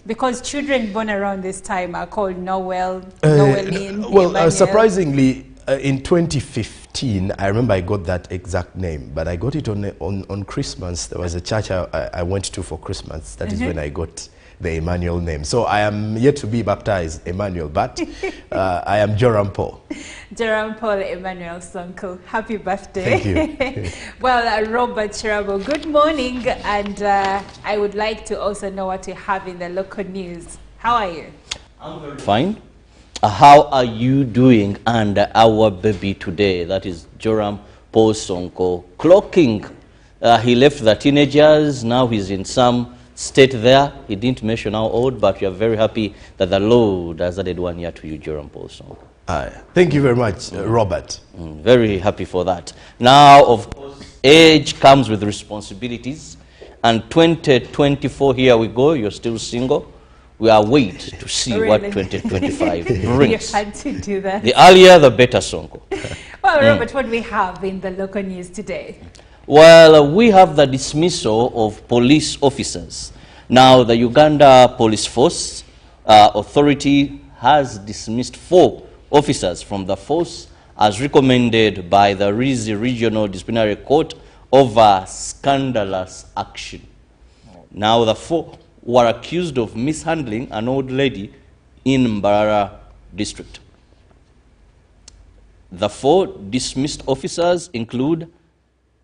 Because children born around this time are called Noel, Noeline, well, Emmanuel. surprisingly, in 2015, I remember I got that exact name, but I got it on Christmas. There was a church I went to for Christmas. That is when I got the Emmanuel name. So I am yet to be baptized Emmanuel, but I am Joram Paul. Joram Paul Emmanuel Sonko. Happy birthday. Thank you. Well, Robert Chirabo, good morning. And I would like to also know what you have in the local news. How are you? I'm very fine. How are you doing? And our baby today, that is Joram Paul Sonko, clocking. He left the teenagers, now he's in some state there. He didn't mention how old, but we are very happy that the Lord has added 1 year to you, Joram Paul Sonko. Thank you very much, Robert. Very happy for that. Now, of course, age comes with responsibilities. And 2024, here we go. You're still single. We are waiting to see what 2025 brings. You had to do that. The earlier, the better, Sonko. Well, Robert, what do we have in the local news today? Well, we have the dismissal of police officers. Now, the Uganda Police Force Authority has dismissed 4 officers from the force as recommended by the Rizi Regional Disciplinary Court over scandalous action. Now, the 4 were accused of mishandling an old lady in Mbarara district. The 4 dismissed officers include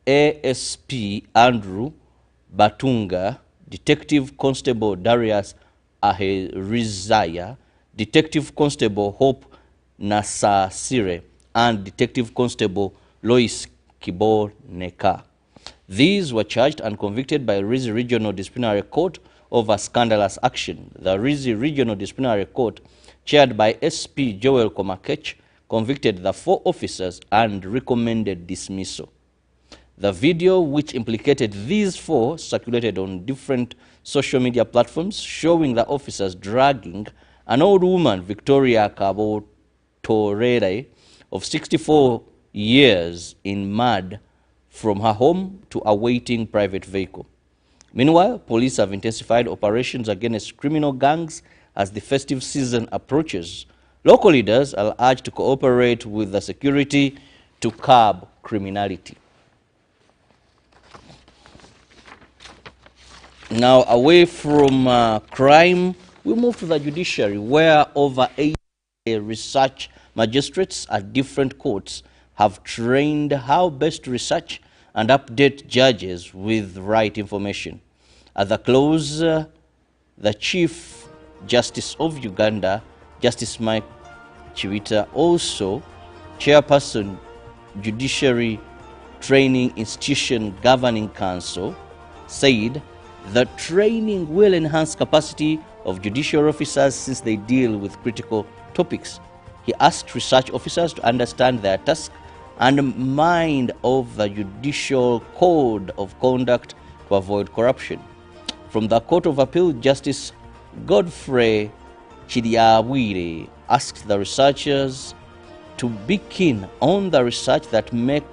ASP Andrew Batunga, Detective Constable Darius Aherizaya, Detective Constable Hope Nasasire, and Detective Constable Lois Kiboneka. These were charged and convicted by Rizi Regional Disciplinary Court over scandalous action. The Rizi Regional Disciplinary Court, chaired by SP Joel Komakech, convicted the 4 officers and recommended dismissal. The video, which implicated these 4, circulated on different social media platforms, showing the officers dragging an old woman, Victoria Kabotorere, of 64 years, in mud from her home to a waiting private vehicle. Meanwhile, police have intensified operations against criminal gangs as the festive season approaches. Local leaders are urged to cooperate with the security to curb criminality. Now, away from crime, we move to the judiciary, where over 80 research magistrates at different courts have trained how best to research and update judges with right information. At the close, the Chief Justice of Uganda, Justice Mike Chiwita, also Chairperson, Judiciary Training Institution Governing Council, said the training will enhance capacity of judicial officers since they deal with critical topics. He asked research officers to understand their task and mind of the judicial code of conduct to avoid corruption. From the Court of Appeal, Justice Godfrey Chidiabwire asked the researchers to be keen on the research that make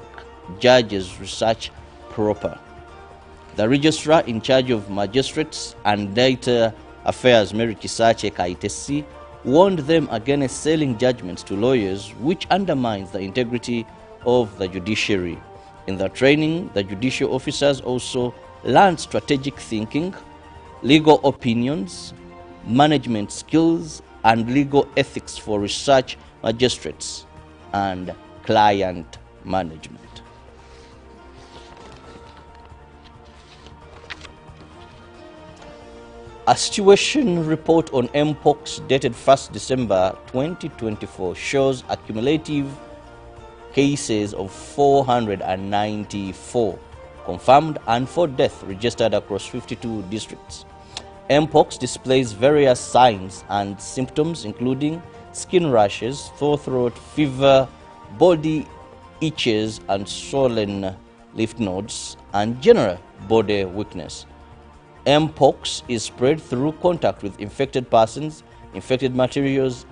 judges' research proper. The registrar in charge of magistrates and data affairs, Mary Kisache Kaitesi, warned them against selling judgments to lawyers, which undermines the integrity of the judiciary. In the training, the judicial officers also learned strategic thinking, legal opinions, management skills, and legal ethics for research magistrates and client management. A situation report on Mpox dated 1st December 2024 shows a cumulative cases of 494 confirmed and 4 deaths registered across 52 districts. Mpox displays various signs and symptoms including skin rashes, sore throat, fever, body itches and swollen lymph nodes, and general body weakness. Mpox is spread through contact with infected persons, infected materials,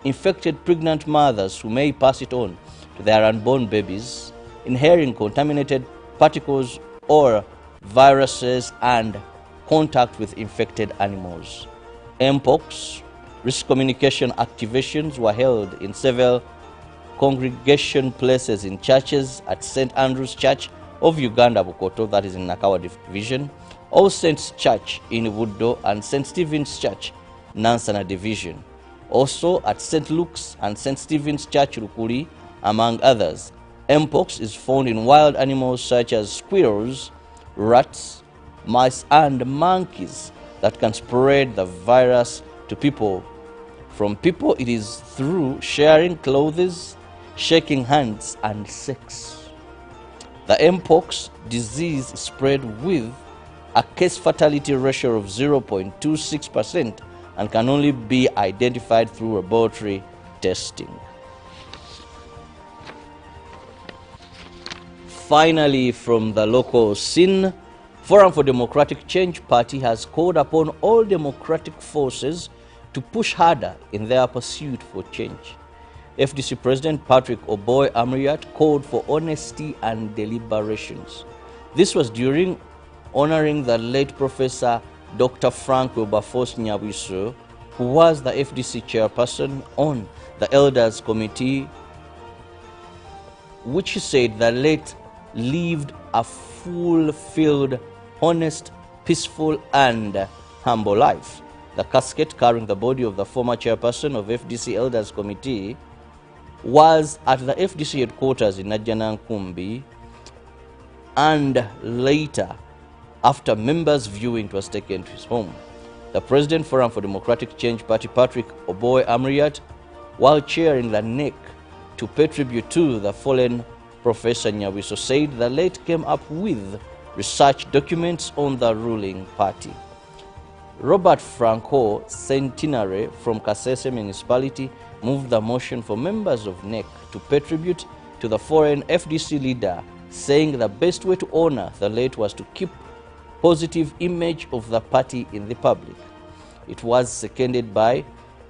infected pregnant mothers who may pass it on to their unborn babies, inhaling contaminated particles or viruses, and contact with infected animals. Mpox, risk communication activations were held in several congregation places in churches at St. Andrew's Church of Uganda, Bukoto, that is in Nakawa Division, All Saints Church in Buddo, and St. Stephen's Church, Nansana Division. Also at St. Luke's and St. Stephen's Church, Rukuri, among others. Mpox is found in wild animals such as squirrels, rats, mice, and monkeys that can spread the virus to people. From people, it is through sharing clothes, shaking hands, and sex. The Mpox disease spread with a case fatality ratio of 0.26% and can only be identified through laboratory testing. Finally, from the local scene, Forum for Democratic Change Party has called upon all democratic forces to push harder in their pursuit for change. FDC President Patrick Oboy Amriat called for honesty and deliberations. This was during honoring the late Professor Dr. Frank Wilberforce Nyabiso, who was the FDC chairperson on the Elders Committee, which he said the late lived a fulfilled, honest, peaceful, and humble life. The casket carrying the body of the former chairperson of FDC Elders Committee was at the FDC headquarters in Najanankumbi, and later, after members' viewing, it was taken to his home. The President Forum for Democratic Change Party, Patrick Oboy Amriat, while chairing the NEC to pay tribute to the fallen Professor Nyabiso, said the late came up with research documents on the ruling party. Robert Franco Centenary from Kasese Municipality moved the motion for members of NEC to pay tribute to the foreign FDC leader, saying the best way to honor the late was to keep positive image of the party in the public. It was seconded by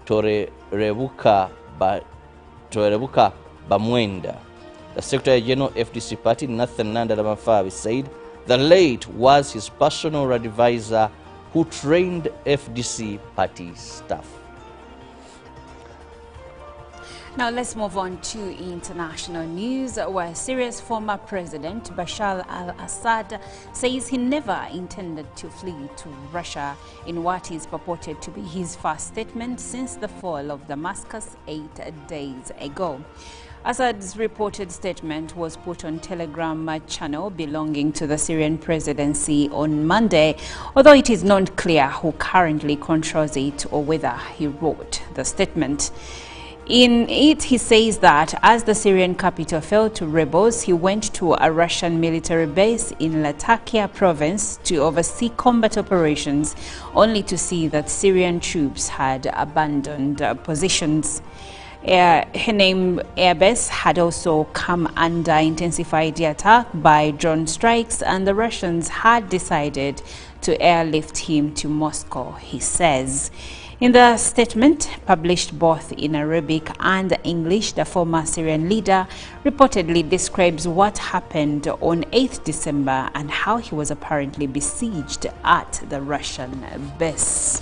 Torerebuka Bamwenda. The Secretary General FDC Party, Nathan Nanda Damafabi, said the late was his personal advisor who trained FDC party staff. Now let's move on to international news, where Syria's former president Bashar al-Assad says he never intended to flee to Russia in what is purported to be his first statement since the fall of Damascus 8 days ago. Assad's reported statement was put on Telegram channel belonging to the Syrian presidency on Monday, although it is not clear who currently controls it or whether he wrote the statement. In it, he says that as the Syrian capital fell to rebels, he went to a Russian military base in Latakia province to oversee combat operations, only to see that Syrian troops had abandoned positions. Henaim Air Base had also come under intensified attack by drone strikes, and the Russians had decided to airlift him to Moscow, he says. In the statement, published both in Arabic and English, the former Syrian leader reportedly describes what happened on 8th December and how he was apparently besieged at the Russian base.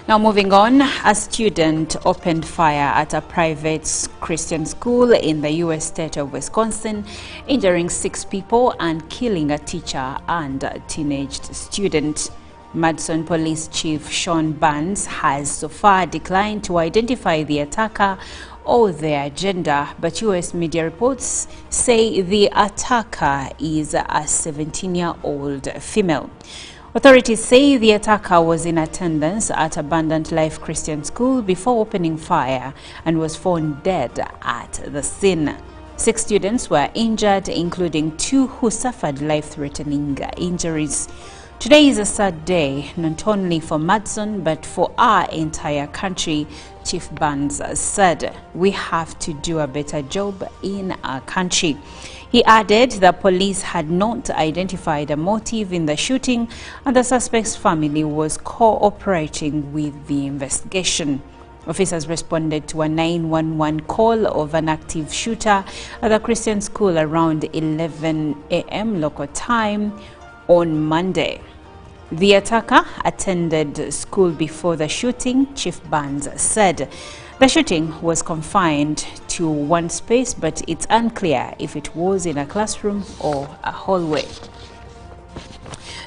Now moving on, a student opened fire at a private Christian school in the U.S. state of Wisconsin, injuring 6 people and killing a teacher and a teenage student. Madison Police Chief Sean Burns has so far declined to identify the attacker or their gender, but U.S. media reports say the attacker is a 17-year-old female. Authorities say the attacker was in attendance at Abundant Life Christian School before opening fire and was found dead at the scene. 6 students were injured, including 2 who suffered life-threatening injuries. Today is a sad day, not only for Madison, but for our entire country, Chief Burns said. We have to do a better job in our country. He added the police had not identified a motive in the shooting and the suspect's family was cooperating with the investigation. Officers responded to a 911 call of an active shooter at the Christian school around 11 a.m. local time on Monday. The attacker attended school before the shooting, Chief Barnes said. The shooting was confined to one space, but it's unclear if it was in a classroom or a hallway.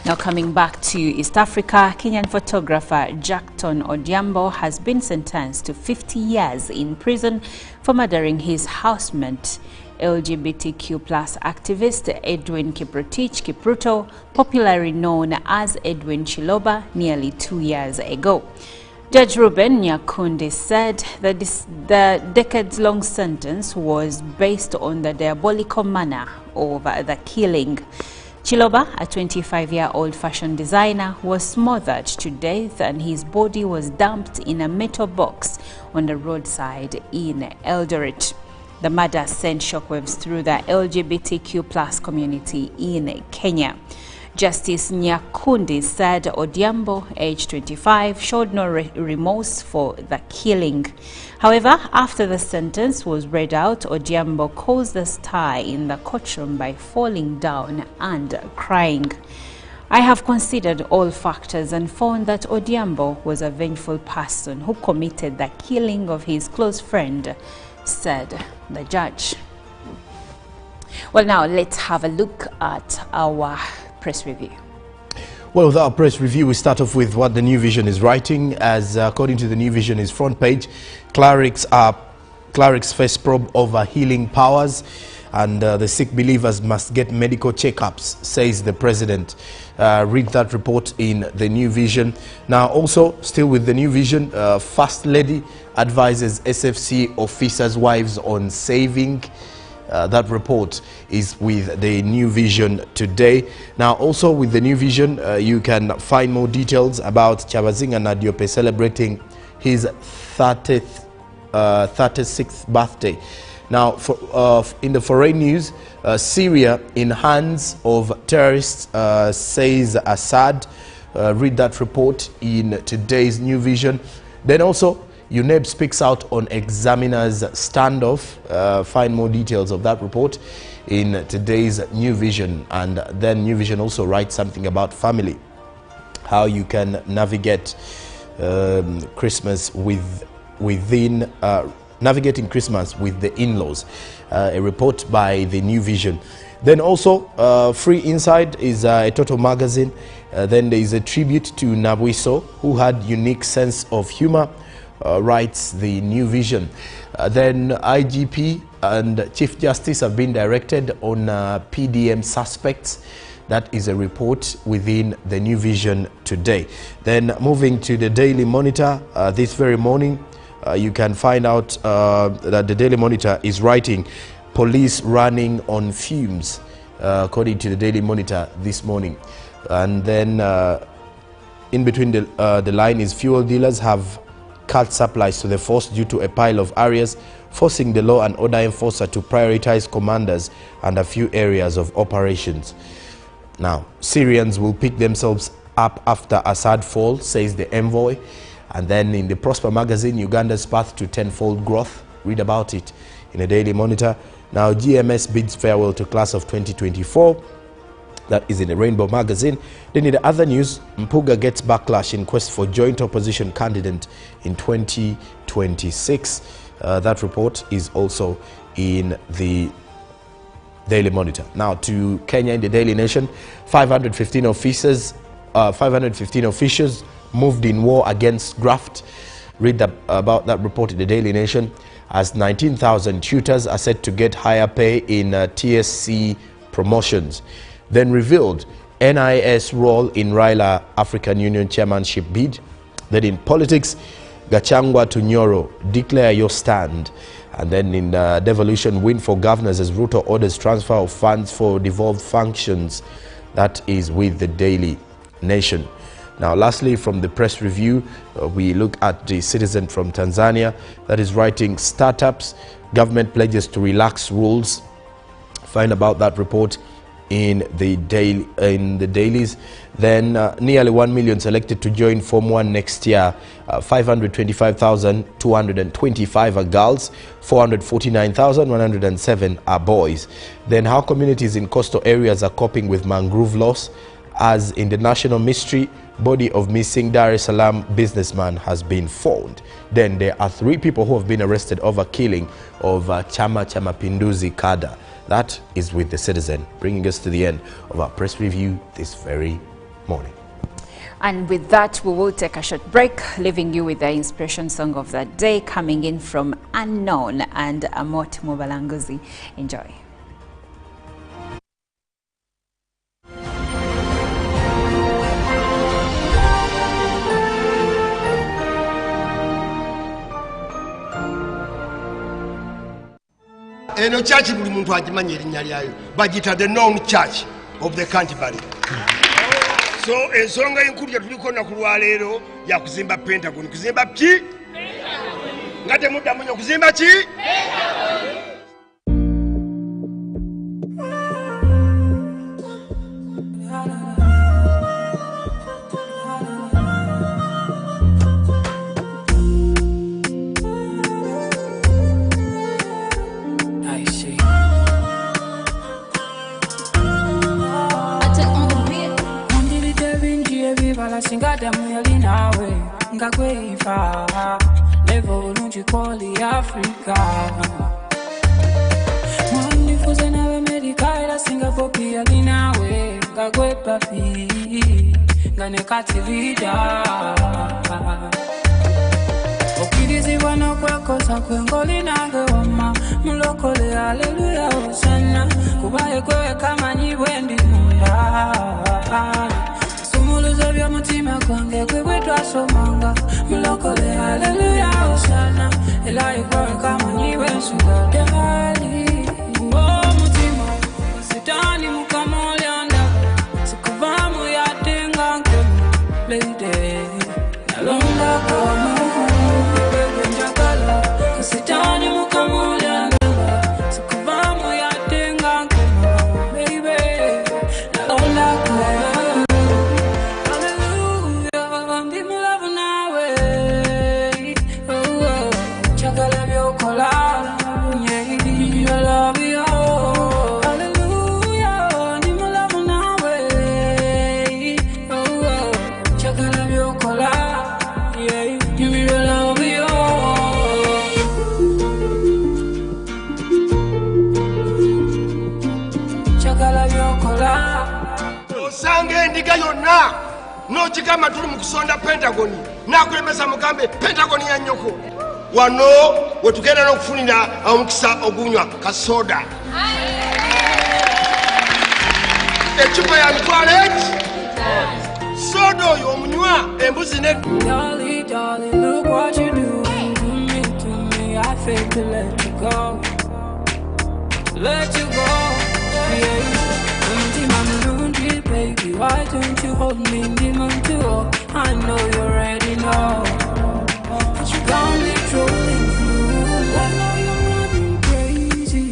Now coming back to East Africa, Kenyan photographer Jackton Odhiambo has been sentenced to 50 years in prison for murdering his housemate, LGBTQ+ activist Edwin Kiprotich Kipruto, popularly known as Edwin Chiloba, nearly 2 years ago. Judge Ruben Nyakundi said that the decades-long sentence was based on the diabolical manner of the killing. Chiloba, a 25-year-old fashion designer, was smothered to death and his body was dumped in a metal box on the roadside in Eldoret. The murder sent shockwaves through the LGBTQ+ community in Kenya. Justice Nyakundi said Odhiambo, aged 25, showed no remorse for the killing. However, after the sentence was read out, Odhiambo caused a stir in the courtroom by falling down and crying. I have considered all factors and found that Odhiambo was a vengeful person who committed the killing of his close friend, said the judge. Well, now let's have a look at our press review. Well, with our press review, we start off with what the New Vision is writing. As according to the New Vision's front page, clerics face probe over healing powers, and the sick believers must get medical checkups, says the president. Read that report in the New Vision. Now, also still with the New Vision, First Lady advises SFC officers' wives on saving. That report is with the New Vision today. Now, also with the New Vision, you can find more details about Chabazinga Nadiope celebrating his 36th birthday. Now, in the foreign news, Syria in hands of terrorists, says Assad. Read that report in today's New Vision. Then also, UNEB speaks out on examiners' standoff. Find more details of that report in today's New Vision. And then New Vision also writes something about family, how you can navigate Christmas navigating Christmas with the in-laws. A report by the New Vision. Then also, Free Inside is a total magazine. Then there is a tribute to Nabwiso, who had unique sense of humor. Writes the New Vision. Then IGP and Chief Justice have been directed on PDM suspects. That is a report within the New Vision today. Then moving to the Daily Monitor, this very morning, you can find out that the Daily Monitor is writing police running on fumes, according to the Daily Monitor this morning. And then in between the line is fuel dealers have cut supplies to the force due to a pile of areas, forcing the law and order enforcer to prioritize commanders and a few areas of operations. Now, Syrians will pick themselves up after Assad fall, says the envoy. And then in the Prosper magazine, Uganda's path to tenfold growth. Read about it in the Daily Monitor. Now, GMS bids farewell to class of 2024. That is in the Rainbow magazine. Then in the other news, Mpuga gets backlash in quest for joint opposition candidate in 2026. That report is also in the Daily Monitor. Now to Kenya in the Daily Nation, 515 officers moved in war against graft. Read about that report in the Daily Nation, as 19,000 tutors are set to get higher pay in TSC promotions. Then revealed NIS role in Raila African Union chairmanship bid. Then in politics, Gachangua to Nyoro, declare your stand. And then in devolution, win for governors as Ruto orders transfer of funds for devolved functions. That is with the Daily Nation. Now, lastly, from the press review, we look at the Citizen from Tanzania that is writing startups, government pledges to relax rules. Find about that report in the dailies. Then nearly 1 million selected to join Form 1 next year. 525,225 are girls, 449,107 are boys. Then how communities in coastal areas are coping with mangrove loss, as in the national mystery, body of missing Dar es Salaam businessman has been found. Then there are 3 people who have been arrested over killing of Chama cha Mapinduzi cadre. That is with the Citizen, bringing us to the end of our press review this very morning. And with that, we will take a short break, leaving you with the inspiration song of the day coming in from Unknown and Amot Mubalanguzi. Enjoy. Eno church buli muntu agimanya erinnya lyayo bagita the known church of the Canterbury. So ensonga enkulu gye tuliko naku lwaleero ya kuzimba Pentagon. Kuzimba ki? Nga temuddamu nnyo kuzimba ki? Singada muyali nawe ngakwefa level lunji kwali Africa mwani fuze nawe America ila Singapore pia linawe ngakwepa pi ngane kati vida okirizi wana kwekosa kwengoli nange wama mulokole haleluya osana kubaye kwewe kama nyibwendi munda Sumuluza mutima kwange kwewe twasomanga mulokole haleluya osana elayi kwewe kama nyiwe nsuga dali mutima sitani mukamolyanda sikuvamu yatenga nkemu lady nalonda kama wewe njagala sitani mukamolyanda sikuvamu yatenga nkemu baby nalonda kama yonna nochikama tuli mukusonda Pentagon nakulemesa mugambe Pentagon ya nyoko wano wetugenda n'okufunira omukisa ogunywa kasoda ecupa ya mitwalo soda oyo omunywa embuzi ne Darling, look what you do to me, I feel to let you go, yeah. Baby, why don't you hold me, I know you already know, but you got me trolling through. I know you're running crazy,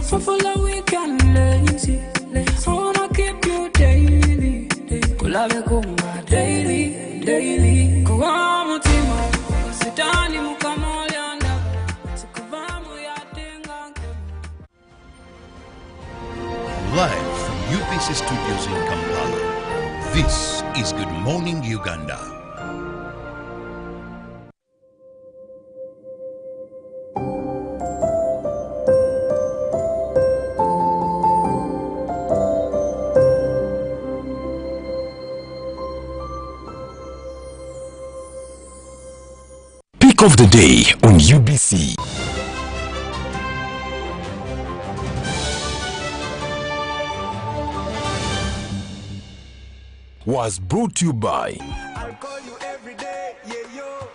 so full of weak and lazy. I wanna keep you daily, kulave kunga daily. Kuwa mutima, sitani mukamolyanda, sikuvamu yatenga. Live from UPC Studios in Kampala, this is Good Morning Uganda. Pick of the day on UBC. Was brought to you by I'll call you every day, yeah, yo,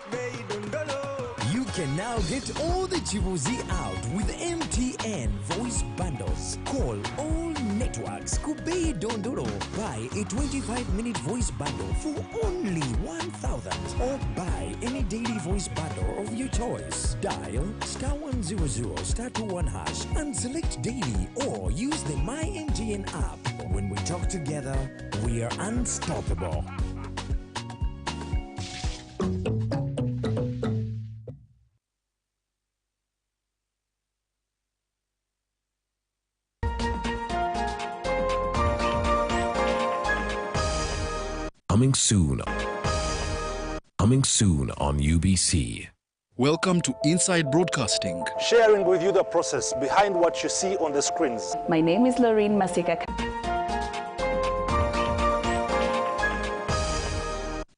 You can now get all the Chibuzi out with MTN voice bundles. Call all networks. Kubei Dondoro. Buy a 25-minute voice bundle for only 1,000 or buy any daily voice bundle of your choice. Dial *100 *21 hash and select daily or use the My MTN app. When we talk together, we are unstoppable. Coming soon. Coming soon on UBC. Welcome to Inside Broadcasting. Sharing with you the process behind what you see on the screens. My name is Lorraine Masika.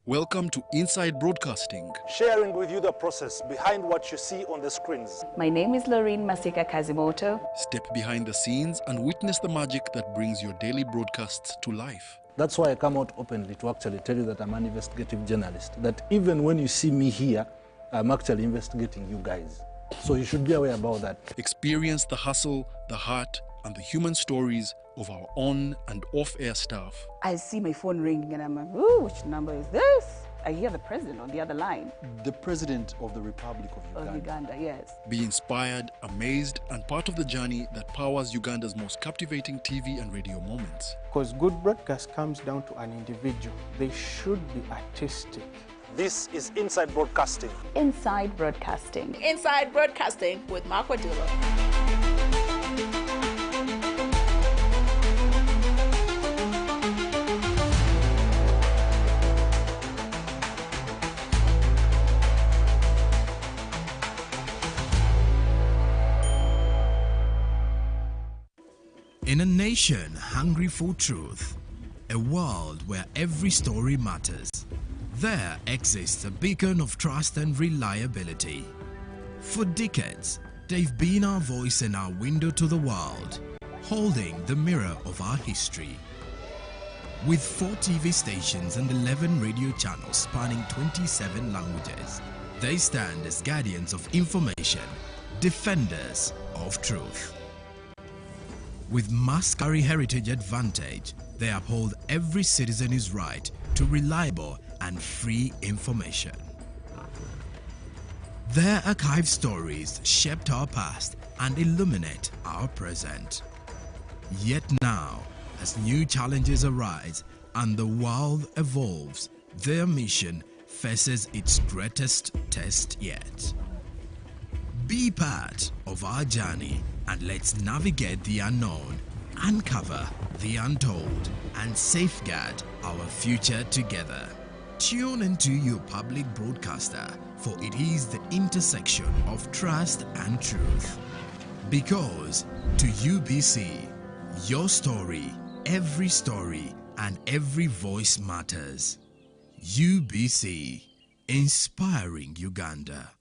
Welcome to Inside Broadcasting. Sharing with you the process behind what you see on the screens. My name is Lorraine Masika Kazimoto. Step behind the scenes and witness the magic that brings your daily broadcasts to life. That's why I come out openly to actually tell you that I'm an investigative journalist. That even when you see me here, I'm actually investigating you guys. So you should be aware about that. Experience the hustle, the heart, and the human stories of our on and off-air staff. I see my phone ringing and I'm like, ooh, which number is this? I hear the president on the other line. The president of the Republic of Uganda. Of Uganda, yes. Be inspired, amazed, and part of the journey that powers Uganda's most captivating TV and radio moments. Because good broadcast comes down to an individual. They should be artistic. This is Inside Broadcasting. Inside Broadcasting. Inside Broadcasting with Mark Wadula. In a nation hungry for truth, a world where every story matters, there exists a beacon of trust and reliability. For decades, they've been our voice and our window to the world, holding the mirror of our history. With 4 TV stations and 11 radio channels spanning 27 languages, they stand as guardians of information, defenders of truth. With Mascari Heritage Advantage, they uphold every citizen's right to reliable and free information. Their archive stories shaped our past and illuminate our present. Yet now, as new challenges arise and the world evolves, their mission faces its greatest test yet. Be part of our journey and let's navigate the unknown, uncover the untold, and safeguard our future together. Tune into your public broadcaster, for it is the intersection of trust and truth. Because to UBC, your story, and every voice matters. UBC, inspiring Uganda.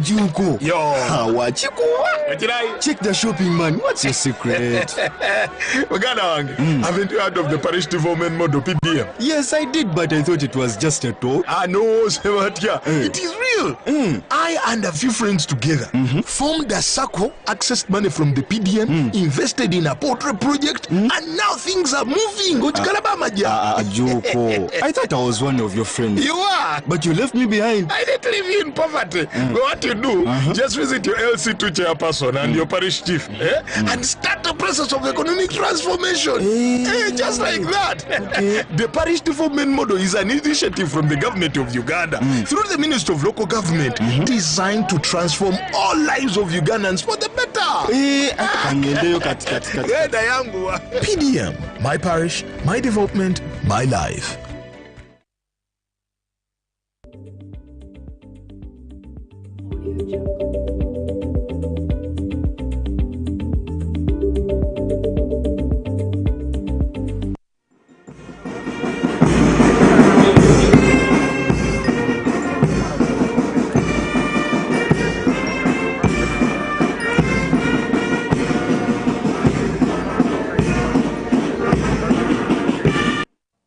Junko. Yo. What you check the shopping, man. What's your secret? Uganda, haven't you heard of the Parish development model PDM? Yes, I did, but I thought it was just a talk. No, it is real. I and a few friends together formed a circle, accessed money from the PDM, invested in a poultry project, and now things are moving. Junko, I thought I was one of your friends. You are. But you left me behind. I didn't leave you in poverty. But what you do, just visit your LC2 chairperson and your parish chief and start the process of economic transformation. Just like that. Okay. The parish development model is an initiative from the government of Uganda through the Ministry of Local Government designed to transform all lives of Ugandans for the better. PDM, my parish, my development, my life.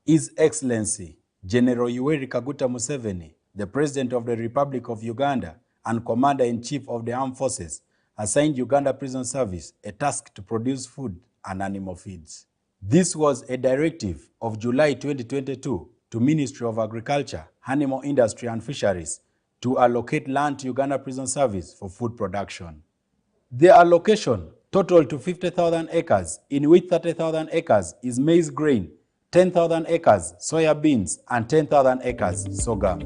His Excellency, General Yoweri Kaguta Museveni, the President of the Republic of Uganda and Commander-in-Chief of the Armed Forces, assigned Uganda Prison Service a task to produce food and animal feeds. This was a directive of July 2022 to Ministry of Agriculture, Animal Industry and Fisheries to allocate land to Uganda Prison Service for food production. The allocation totaled to 50,000 acres, in which 30,000 acres is maize grain, 10,000 acres soya beans, and 10,000 acres sorghum.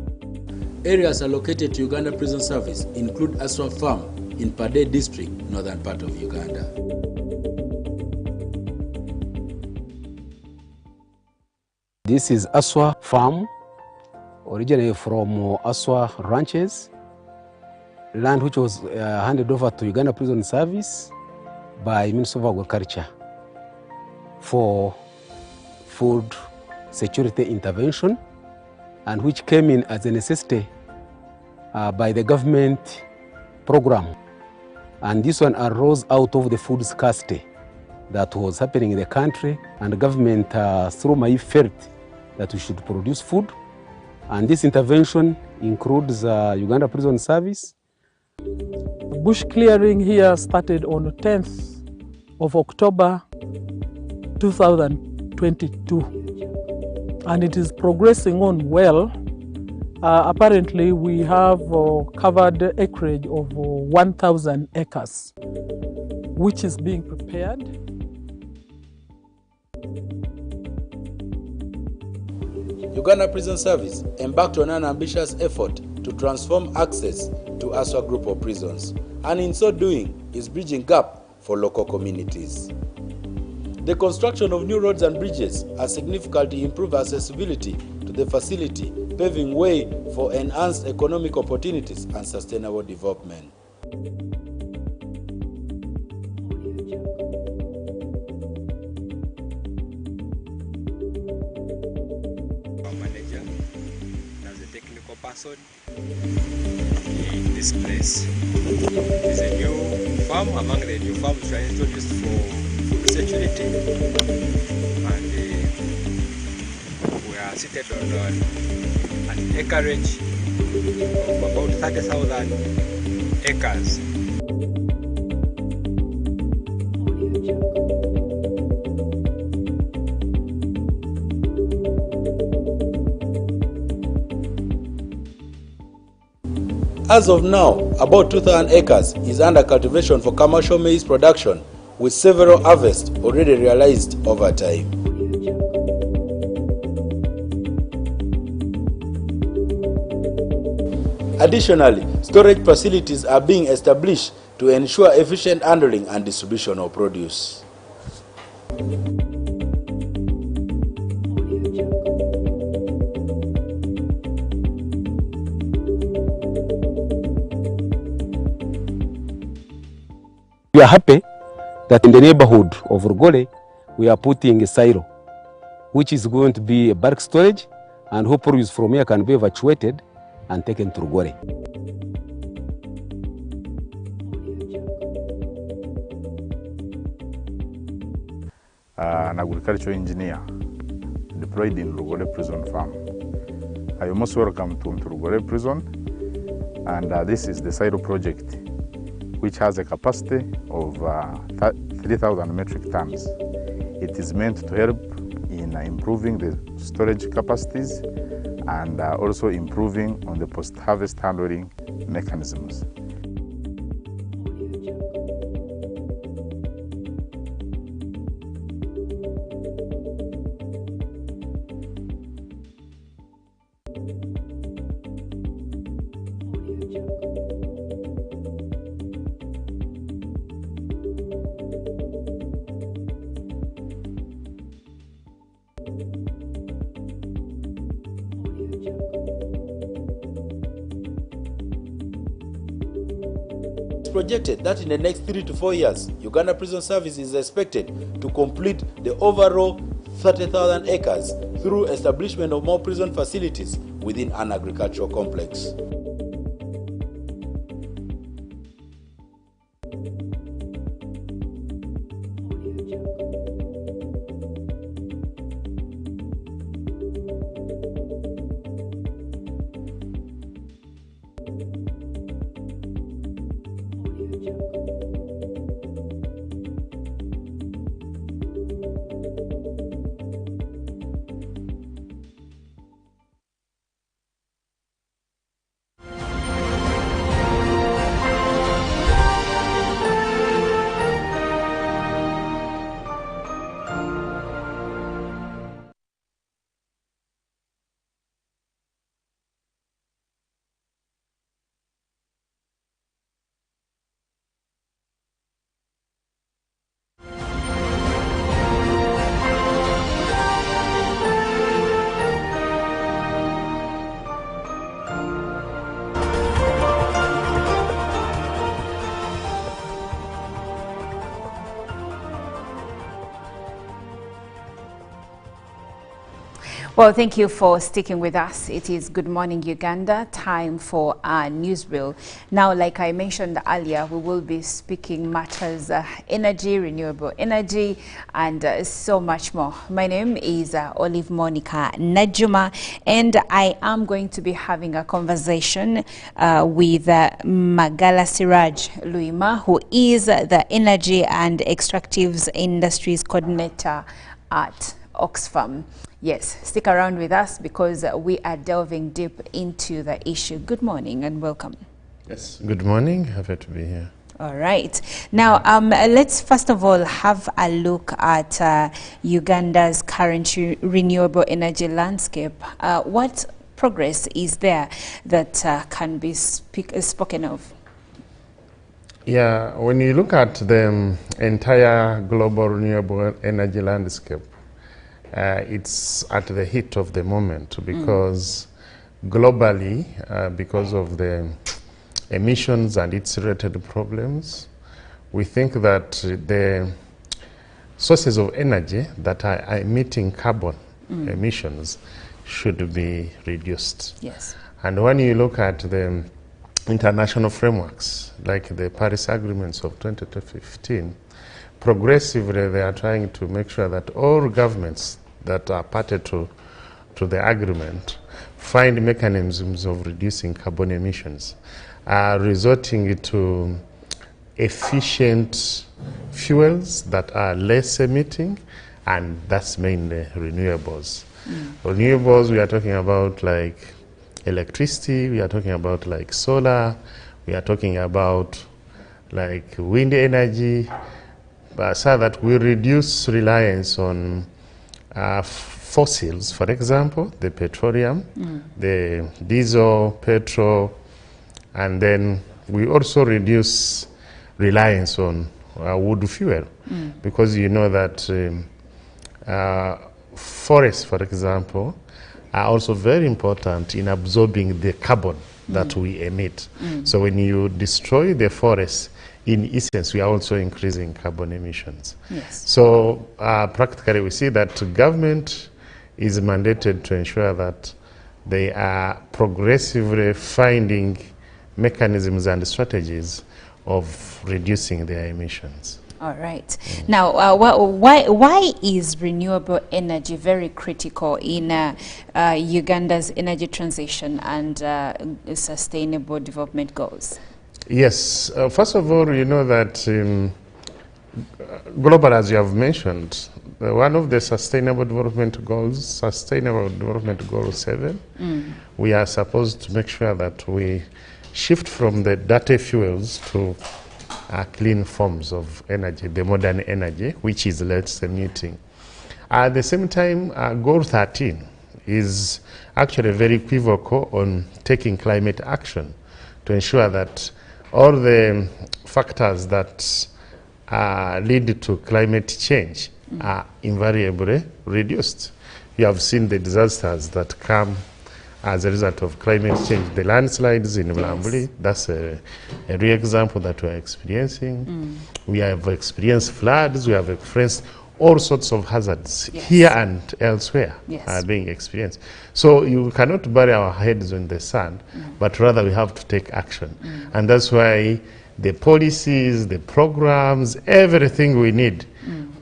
Areas allocated to Uganda Prison Service include Aswa Farm in Pade District, northern part of Uganda. This is Aswa Farm, originally from Aswa Ranches, land which was handed over to Uganda Prison Service by Ministry of Agriculture for food security intervention, and which came in as a necessity by the government program. And this one arose out of the food scarcity that was happening in the country, and the government through my felt that we should produce food. And this intervention includes Uganda Prison Service. Bush clearing here started on the 10th of October 2022, and it is progressing on well. Apparently, we have covered acreage of 1,000 acres, which is being prepared. Uganda Prison Service embarked on an ambitious effort to transform access to Aswa group of prisons, and in so doing is bridging gap for local communities. The construction of new roads and bridges has significantly improved accessibility to the facility, paving way for enhanced economic opportunities and sustainable development. In this place. It is a new farm among the new farms introduced for food security, and we are seated on an acreage of about 30,000 acres. As of now, about 2,000 acres is under cultivation for commercial maize production, with several harvests already realized over time. Additionally, storage facilities are being established to ensure efficient handling and distribution of produce. We are happy that in the neighborhood of Rugole, we are putting a silo, which is going to be a bulk storage, and whole produce from here can be evacuated and taken to Rugole. An agricultural engineer deployed in Renewable prison farm. I most welcome to Renewable prison, and this is the silo project, which has a capacity of 3,000 metric tons. It is meant to help in improving the storage capacities and also improving on the post-harvest handling mechanisms. It's projected that in the next 3 to 4 years, Uganda Prison Service is expected to complete the overall 30,000 acres through establishment of more prison facilities within an agricultural complex. Well, thank you for sticking with us. It is Good Morning Uganda, time for our newsreel. Now, like I mentioned earlier, we will be speaking matters energy, renewable energy, and so much more. My name is Olive Monica Najuma, and I am going to be having a conversation with Magala Siraj Luima, who is the Energy and Extractives Industries Coordinator at Oxfam. Yes, stick around with us because we are delving deep into the issue. Good morning and welcome. Yes, good morning. Happy to be here. All right. Now, let's first of all have a look at Uganda's current renewable energy landscape. What progress is there that can be spoken of? Yeah, when you look at the entire global renewable energy landscape, it's at the heat of the moment because globally, because of the emissions and its related problems, we think that the sources of energy that are emitting carbon emissions should be reduced. Yes. And when you look at the international frameworks, like the Parish agreements of 2015, progressively they are trying to make sure that all governments that are party to the agreement find mechanisms of reducing carbon emissions, resorting to efficient fuels that are less emitting, and that's mainly renewables. Renewables, we are talking about like electricity, we are talking about like solar, we are talking about like wind energy, so that we reduce reliance on fossils, for example, the petroleum, the diesel, petrol, and then we also reduce reliance on wood fuel, because you know that forests, for example, are also very important in absorbing the carbon that we emit. So when you destroy the forest, in essence, we are also increasing carbon emissions. Yes. So practically, we see that government is mandated to ensure that they are progressively finding mechanisms and strategies of reducing their emissions. All right. Now, why is renewable energy very critical in Uganda's energy transition and sustainable development goals? Yes. First of all, you know that global, as you have mentioned, one of the Sustainable Development Goals, Sustainable Development Goal 7, we are supposed to make sure that we shift from the dirty fuels to clean forms of energy, the modern energy, which is less emitting. At the same time, Goal 13 is actually very equivocal on taking climate action to ensure that all the factors that lead to climate change are invariably reduced. You have seen the disasters that come as a result of climate change. The landslides in Mlambuli, that's a real example that we are experiencing. We have experienced floods, we have experienced all sorts of hazards here and elsewhere are being experienced. So you cannot bury our heads in the sand, but rather we have to take action. And that's why the policies, the programs, everything we need,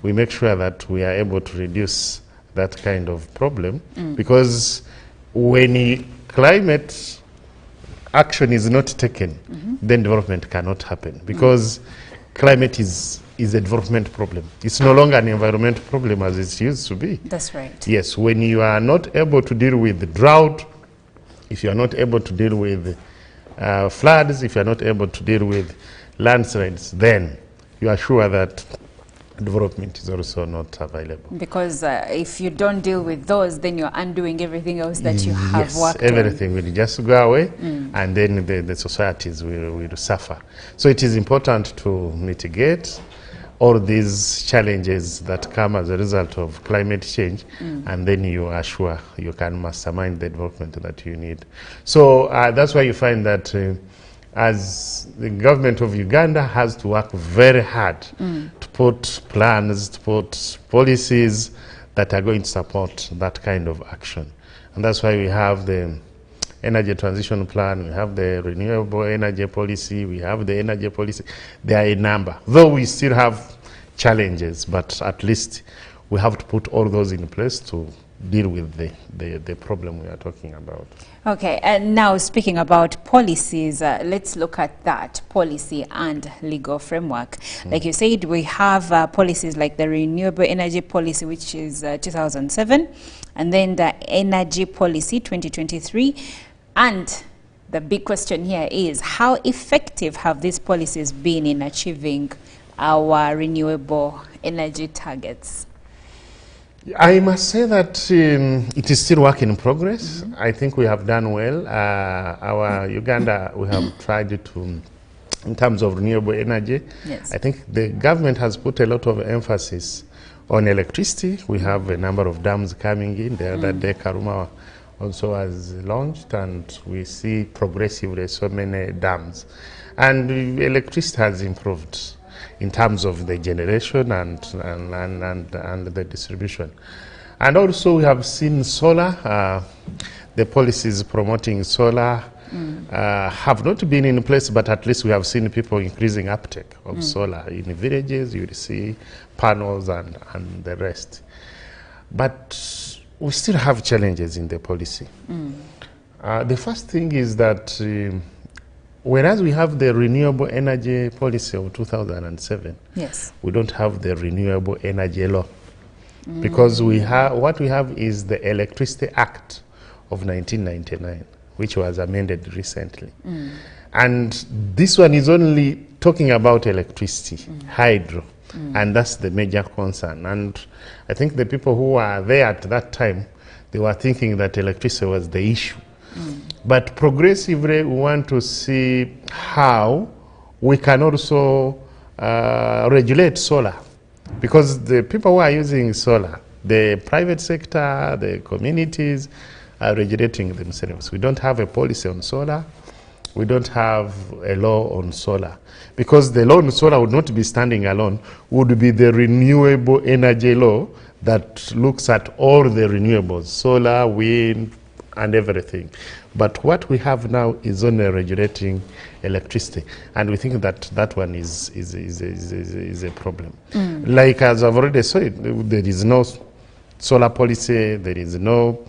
we make sure that we are able to reduce that kind of problem, because when climate action is not taken, then development cannot happen, because climate is a development problem. It's no longer an environmental problem as it used to be. That's right. Yes, when you are not able to deal with the drought, if you are not able to deal with floods, if you are not able to deal with landslides, then you are sure that development is also not available. Because if you don't deal with those, then you're undoing everything else that you have worked on. Everything will just go away, and then the societies will suffer. So it is important to mitigate all these challenges that come as a result of climate change, and then you are sure you can mastermind the development that you need. So that's why you find that as the government of Uganda has to work very hard to put plans, to put policies that are going to support that kind of action. And that's why we have the energy transition plan, we have the renewable energy policy, we have the energy policy. There are a number, though we still have challenges, but at least we have to put all those in place to deal with the problem we are talking about. Okay, and now speaking about policies, let's look at that policy and legal framework. Like you said, we have policies like the Renewable Energy Policy, which is 2007, and then the Energy Policy 2023. And the big question here is, how effective have these policies been in achieving our renewable energy targets? I must say that it is still work in progress. I think we have done well. Our Uganda, we have tried to, in terms of renewable energy. Yes. I think the government has put a lot of emphasis on electricity. We have a number of dams coming in. The other day, Karuma also has launched, and we see progressively so many dams. And electricity has improved in terms of the generation and the distribution. And also we have seen solar, the policies promoting solar have not been in place, but at least we have seen people increasing uptake of solar. In villages, you see panels and the rest. But we still have challenges in the policy. The first thing is that whereas we have the renewable energy policy of 2007, yes, we don't have the renewable energy law, because we have what we have is the Electricity Act of 1999, which was amended recently, and this one is only talking about electricity, hydro, and that's the major concern. And I think the people who were there at that time, they were thinking that electricity was the issue. But progressively, we want to see how we can also regulate solar, because the people who are using solar, the private sector, the communities are regulating themselves. We don't have a policy on solar. We don't have a law on solar, because the law on solar would not be standing alone, would be the renewable energy law that looks at all the renewables, solar, wind, and everything. But what we have now is only regulating electricity, and we think that that one is a problem. Like as I've already said, there is no solar policy, there is no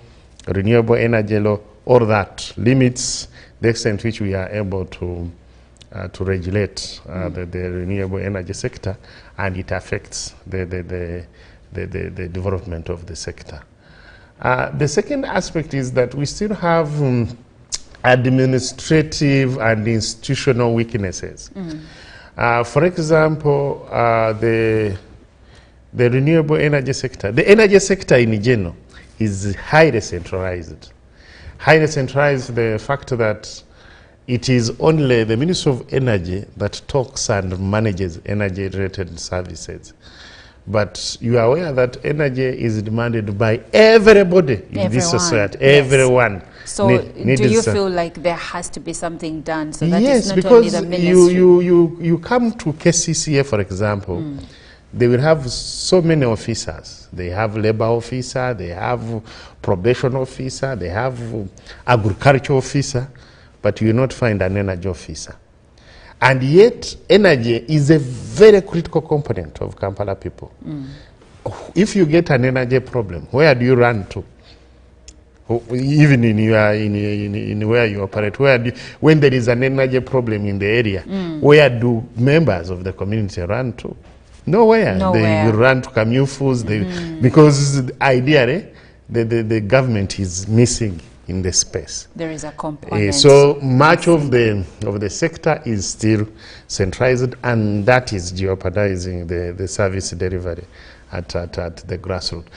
renewable energy law, or that limits the extent which we are able to regulate the renewable energy sector, and it affects the development of the sector. The second aspect is that we still have administrative and institutional weaknesses. For example, the renewable energy sector, the energy sector in general is highly centralized. Highly centralized, the fact that it is only the Ministry of Energy that talks and manages energy-related services. But you are aware that energy is demanded by everybody in this society. Yes. Everyone. So do you feel like there has to be something done so that yes, it's not only the ministry? you come to KCCA, for example, they will have so many officers. They have labor officer, they have probation officer, they have agriculture officer, but you will not find an energy officer. And yet, energy is a very critical component of Kampala people. If you get an energy problem, where do you run to? Even in where you operate, when there is an energy problem in the area, where do members of the community run to? Nowhere. They run to Kamufus, because ideally, the government is missing in the space. There is a component. So much of the sector is still centralized, and that is jeopardizing the service delivery at the grassroots.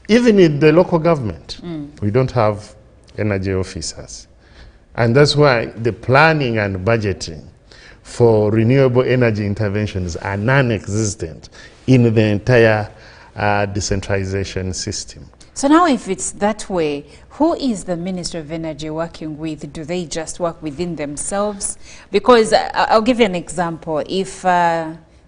Even in the local government, we don't have energy officers. And that's why the planning and budgeting for renewable energy interventions are non-existent in the entire decentralization system. So now if it's that way, who is the Ministry of Energy working with? Do they just work within themselves? Because I'll give you an example. If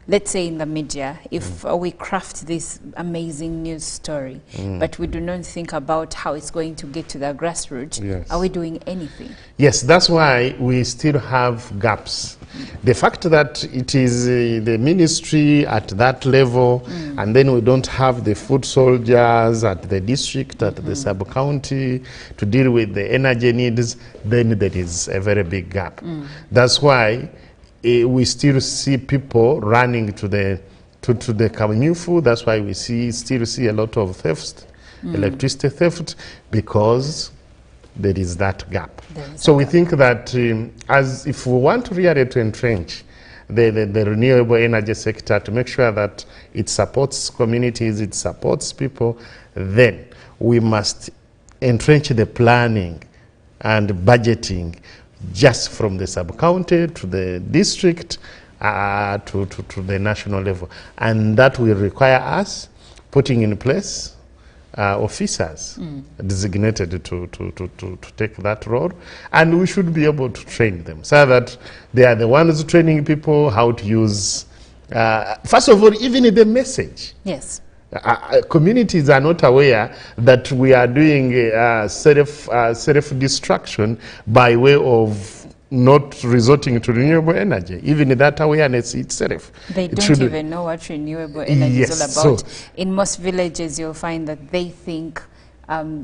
let's say in the media, if we craft this amazing news story, but we do not think about how it's going to get to the grassroots, are we doing anything? Yes, that's why we still have gaps. The fact that it is the ministry at that level, and then we don't have the food soldiers at the district, at the sub-county to deal with the energy needs, then there is a very big gap. That's why we still see people running to the Kaminyufu. That's why we still see a lot of theft, electricity theft, because there is that gap. So we think that as if we want really to entrench the renewable energy sector, to make sure that it supports communities, it supports people, then we must entrench the planning and budgeting just from the sub-county to the district to the national level. And that will require us putting in place officers designated to take that role, and we should be able to train them so that they are the ones training people how to use, first of all, even the message. Yes. Communities are not aware that we are doing self-destruction by way of not resorting to renewable energy. Even that awareness itself. They don't even know what renewable energy is all about. So, in most villages, you'll find that they think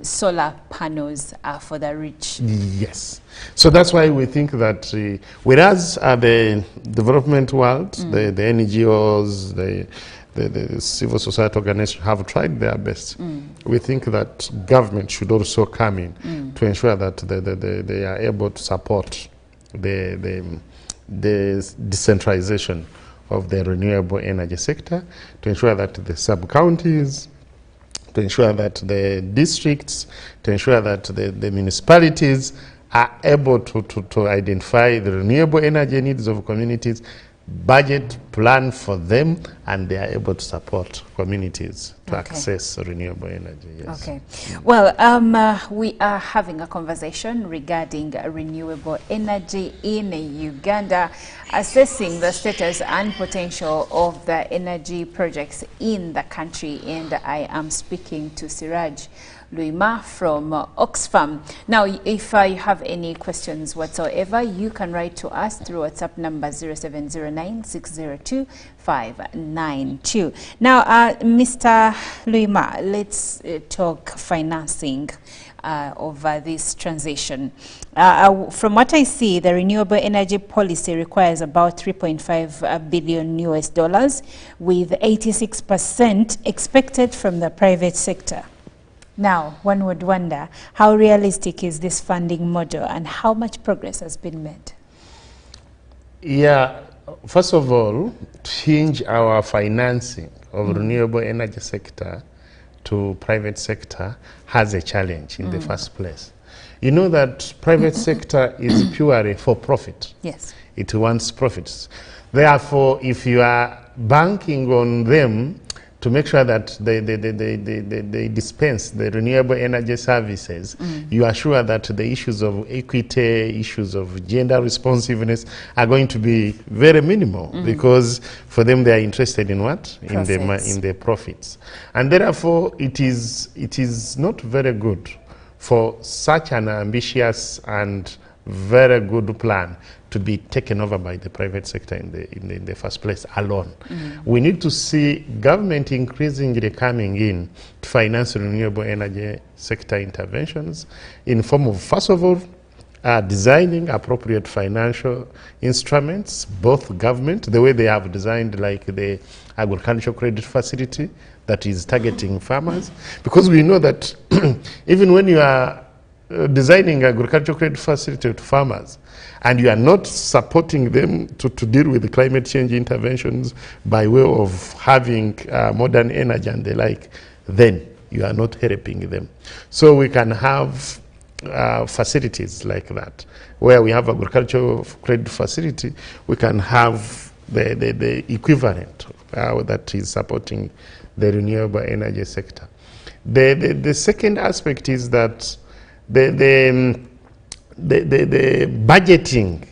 solar panels are for the rich. Yes. So that's why we think that whereas the development world, the NGOs, the civil society organizations have tried their best, we think that government should also come in to ensure that they are able to support the decentralization of the renewable energy sector, to ensure that the sub-counties, to ensure that the districts, to ensure that the municipalities are able to identify the renewable energy needs of communities, budget, plan for them, and they are able to support communities to access renewable energy. Yes. Okay. Well, we are having a conversation regarding renewable energy in Uganda, assessing the status and potential of the energy projects in the country, and I am speaking to Siraj Luima from Oxfam. Now, if you have any questions whatsoever, you can write to us through WhatsApp number 0709-602-592. Now, Mr. Luima, let's talk financing of this transition. From what I see, the renewable energy policy requires about $3.5 billion US, with 86% expected from the private sector. Now, one would wonder, how realistic is this funding model and how much progress has been made? Yeah, first of all, to change our financing of renewable energy sector to private sector has a challenge in the first place. You know that private sector is purely for profit. Yes. It wants profits. Therefore, if you are banking on them to make sure that they dispense the renewable energy services, you are sure that the issues of equity, issues of gender responsiveness are going to be very minimal, because for them they are interested in what? In the profits. And therefore it is not very good for such an ambitious and very good plan to be taken over by the private sector in the first place alone. We need to see government increasingly coming in to finance renewable energy sector interventions in form of, first of all, designing appropriate financial instruments, both government, the way they have designed like the agricultural credit facility that is targeting farmers, because we know that even when you are designing agricultural credit facility to farmers and you are not supporting them to deal with the climate change interventions by way of having modern energy and the like, then you are not helping them. So we can have facilities like that, where we have agricultural credit facility, we can have the equivalent that is supporting the renewable energy sector. The second aspect is that the budgeting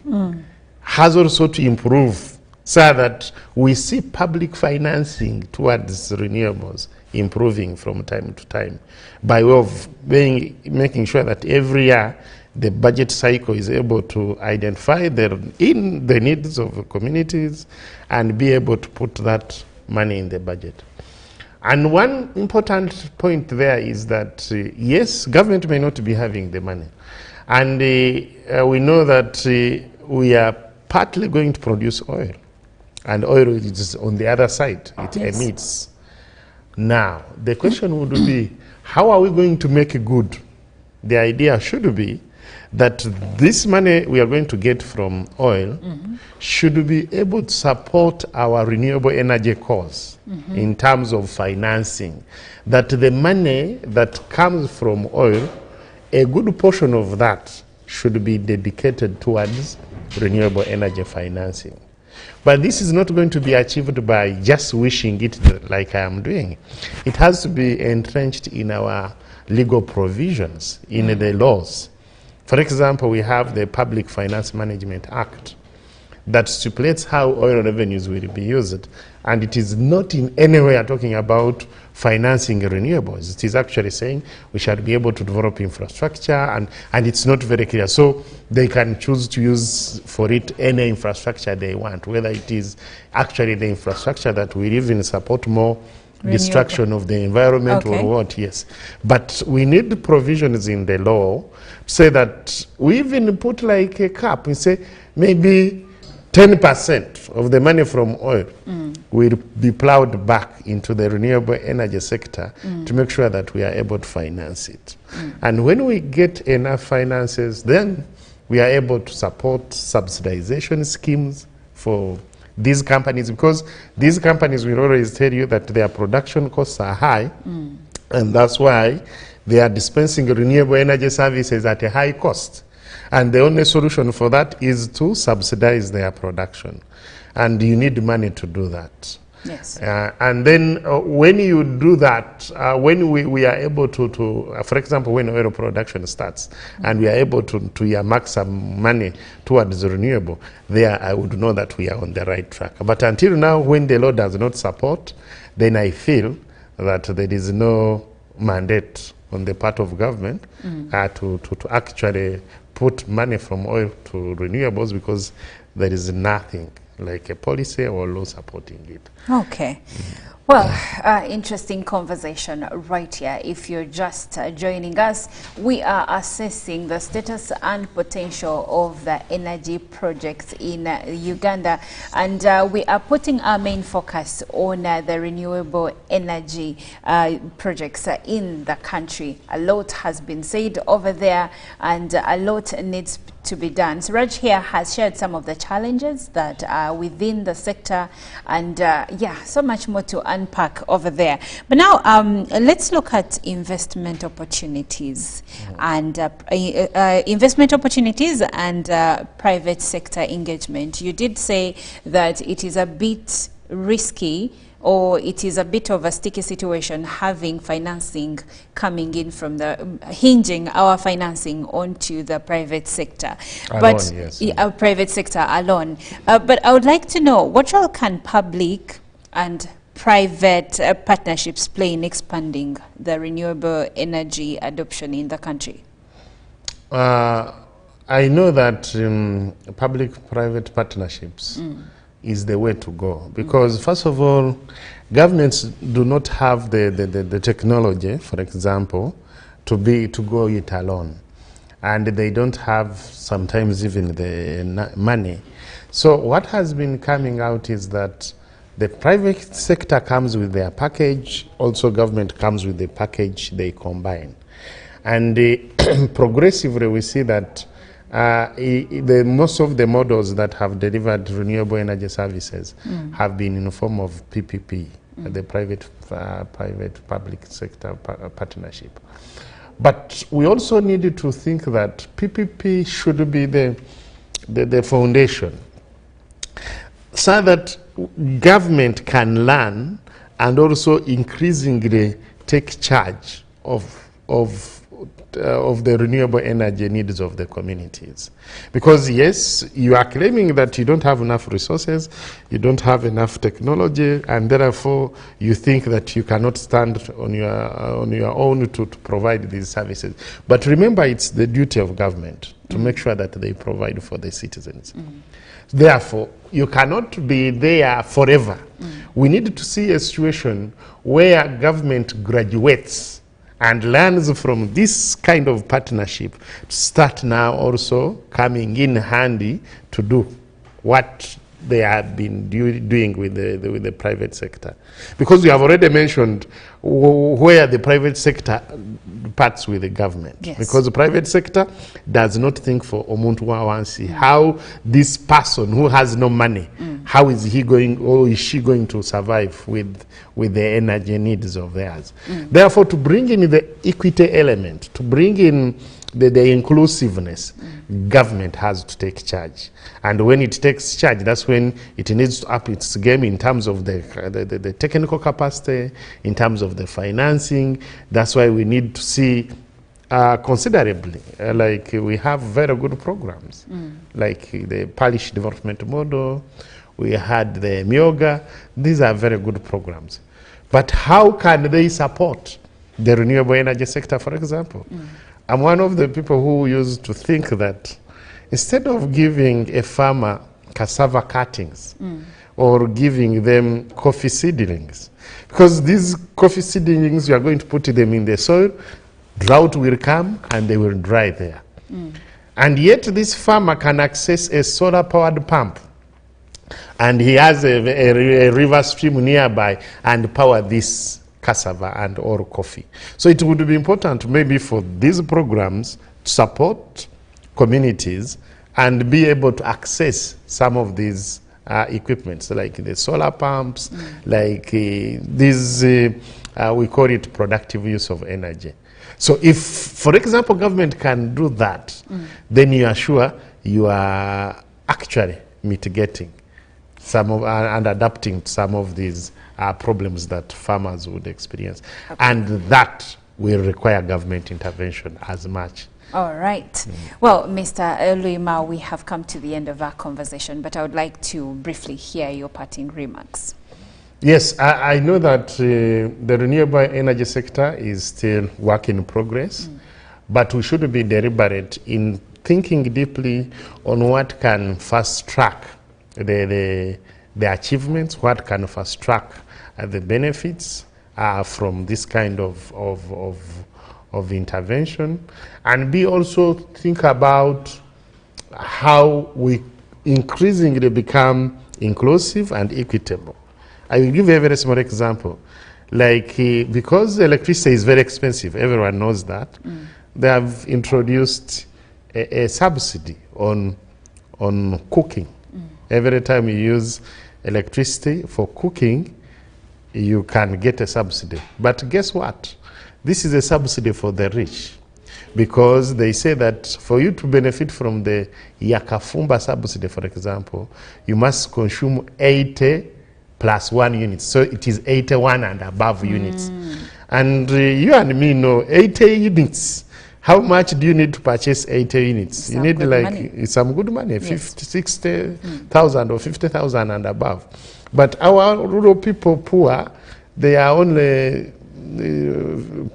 has also to improve so that we see public financing towards renewables improving from time to time by way of making sure that every year the budget cycle is able to identify the needs of communities and be able to put that money in the budget. And one important point there is that, yes, government may not be having the money. And we know that we are partly going to produce oil. And oil is on the other side. It emits. Now, the question would be, how are we going to make it good? The idea should be that this money we are going to get from oil should be able to support our renewable energy cause in terms of financing. That the money that comes from oil, a good portion of that should be dedicated towards renewable energy financing. But this is not going to be achieved by just wishing it like I am doing. It has to be entrenched in our legal provisions, in the laws. For example, we have the Public Finance Management Act that stipulates how oil revenues will be used. And it is not in any way talking about financing renewables. It is actually saying we shall be able to develop infrastructure, and it's not very clear. So they can choose to use for it any infrastructure they want, whether it is actually the infrastructure that will even support more destruction of the environment or what, yes. But we need provisions in the law to say that we even put like a cap. We say maybe 10% of the money from oil will be plowed back into the renewable energy sector to make sure that we are able to finance it. And when we get enough finances, then we are able to support subsidization schemes for these companies, because these companies will always tell you that their production costs are high, and that's why they are dispensing renewable energy services at a high cost. And the only solution for that is to subsidize their production. And you need money to do that. Yes. And then when you do that, when we are able to for example, when oil production starts and we are able to earmark some money towards the renewable, there I would know that we are on the right track. But until now, when the law does not support, then I feel that there is no mandate on the part of government to actually put money from oil to renewables, because there is nothing like a policy or law supporting it. Okay. Well, interesting conversation right here. If you're just joining us, we are assessing the status and potential of the energy projects in Uganda, and we are putting our main focus on the renewable energy projects in the country. A lot has been said over there, and a lot needs to be done. So Raj here has shared some of the challenges that are within the sector, and yeah, so much more to unpack over there. But now let's look at investment opportunities and investment opportunities and private sector engagement. You did say that it is a bit risky, or it is a bit of a sticky situation having financing coming in from the hinging our financing onto the private sector, but our private sector alone. But I would like to know, what role can public and private partnerships play in expanding the renewable energy adoption in the country? I know that public-private partnerships is the way to go, because first of all, governments do not have the technology, for example, to go it alone, and they don't have sometimes even the money. So what has been coming out is that the private sector comes with their package, also government comes with the package, they combine. And progressively we see that most of the models that have delivered renewable energy services have been in the form of PPP, the private-public sector partnership. But we also need to think that PPP should be the foundation, so that government can learn and also increasingly take charge of of the renewable energy needs of the communities. Because yes, you are claiming that you don't have enough resources, you don't have enough technology, and therefore you think that you cannot stand on your own to provide these services. But remember, it's the duty of government to make sure that they provide for the citizens. Therefore, you cannot be there forever. We need to see a situation where government graduates and learns from this kind of partnership to start now also coming in handy to do what they have been doing with the private sector. Because we have already mentioned where the private sector parts with the government. Yes. Because the private sector does not think for Omuntu Wawansi, how this person who has no money, how is he going or is she going to survive with the energy needs of theirs. Therefore, to bring in the equity element, to bring in the inclusiveness, government has to take charge. And when it takes charge, that's when it needs to up its game in terms of the technical capacity, in terms of the financing. That's why we need to see considerably, like we have very good programs, like the Parish development model, we had the Myoga. These are very good programs. But how can they support the renewable energy sector, for example? I'm one of the people who used to think that instead of giving a farmer cassava cuttings or giving them coffee seedlings, because these coffee seedlings, you are going to put them in the soil, drought will come and they will dry there. And yet this farmer can access a solar-powered pump, and he has a river stream nearby and power this cassava and or coffee. So it would be important maybe for these programs to support communities and be able to access some of these equipments, like the solar pumps, like these, we call it productive use of energy. So if, for example, government can do that, then you are sure you are actually mitigating some of and adapting to some of these problems that farmers would experience. And that will require government intervention as much. All right. Well, Mr. Luima, we have come to the end of our conversation, but I would like to briefly hear your parting remarks. Yes, I know that the renewable energy sector is still work in progress, but we should be deliberate in thinking deeply on what can fast track the achievements, what can fast track the benefits from this kind of intervention, and be also think about how we increasingly become inclusive and equitable. I will give a very small example. Like, because electricity is very expensive, everyone knows that, they have introduced a subsidy on cooking. Every time you use electricity for cooking, you can get a subsidy. But guess what? This is a subsidy for the rich, because they say that for you to benefit from the Yakafumba subsidy, for example, you must consume 80 plus 1 unit. So it is 81 and above units. And you and me know 80 units. How much do you need to purchase 80 units? You need like some good money, 50, 60,000 or 50,000 and above. But our rural people, poor, they are only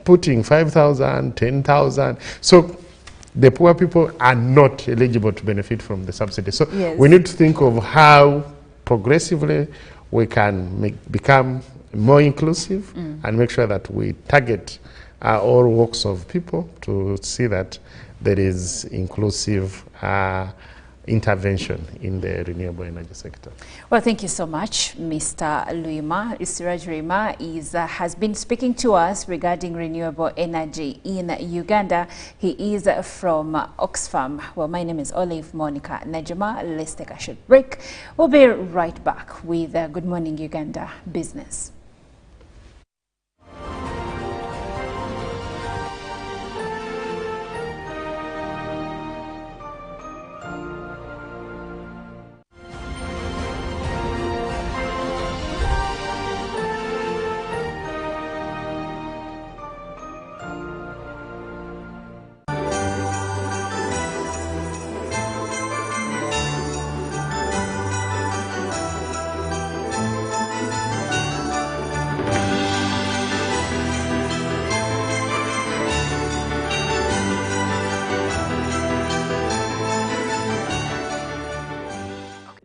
putting 5,000, 10,000. So the poor people are not eligible to benefit from the subsidy. So we need to think of how progressively we can become more inclusive and make sure that we target all walks of people to see that there is inclusive intervention in the renewable energy sector. Well, thank you so much, Mr. Luima. Siraj Rima has been speaking to us regarding renewable energy in Uganda. He is from Oxfam. Well, my name is Olive Monica Najima. Let's take a short break. We'll be right back with Good Morning Uganda Business.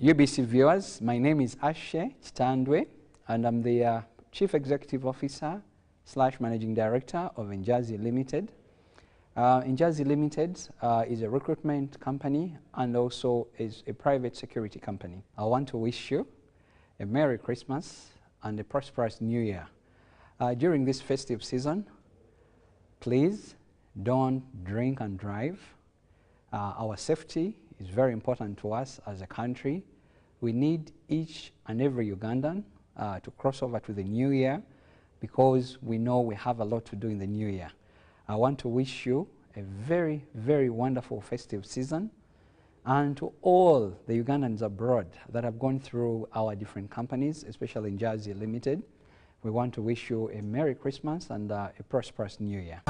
UBC viewers, my name is Ashe Chitandwe, and I'm the Chief Executive Officer / Managing Director of Injazi Limited. Injazi Limited is a recruitment company and also is a private security company. I want to wish you a Merry Christmas and a prosperous New Year. During this festive season, please don't drink and drive. Our safety is very important to us as a country. We need each and every Ugandan to cross over to the new year because we know we have a lot to do in the new year. I want to wish you a very, very wonderful festive season, and to all the Ugandans abroad that have gone through our different companies, especially Injazi Limited, we want to wish you a Merry Christmas and a prosperous New Year.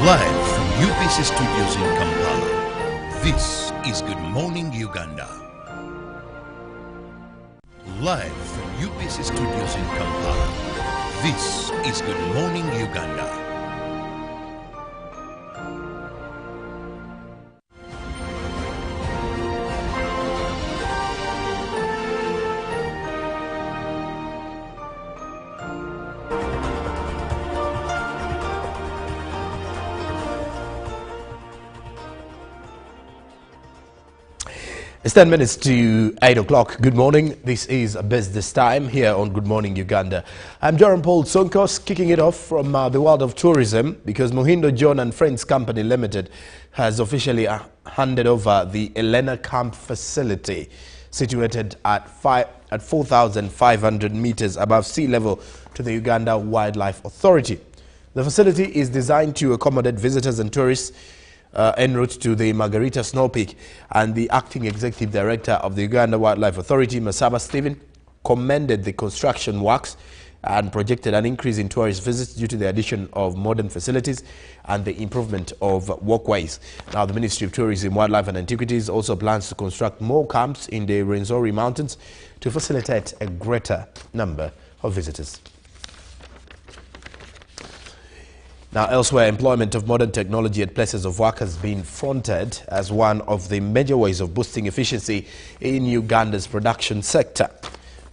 Live from UPC Studios in Kampala, this is Good Morning Uganda. Live from UPC Studios in Kampala, this is Good Morning Uganda. It's 10 minutes to 8 o'clock. Good morning. This is Business Time here on Good Morning Uganda. I'm Jerome Paul Sonkos, kicking it off from the world of tourism because Mohindo John and Friends Company Limited has officially handed over the Elena Camp facility situated at 4,500 meters above sea level to the Uganda Wildlife Authority. The facility is designed to accommodate visitors and tourists en route to the Margarita Snow Peak, and the acting executive director of the Uganda Wildlife Authority, Masaba Stephen, commended the construction works and projected an increase in tourist visits due to the addition of modern facilities and the improvement of walkways. Now, the Ministry of Tourism, Wildlife and Antiquities also plans to construct more camps in the Rwenzori Mountains to facilitate a greater number of visitors. Now, elsewhere, employment of modern technology at places of work has been fronted as one of the major ways of boosting efficiency in Uganda's production sector.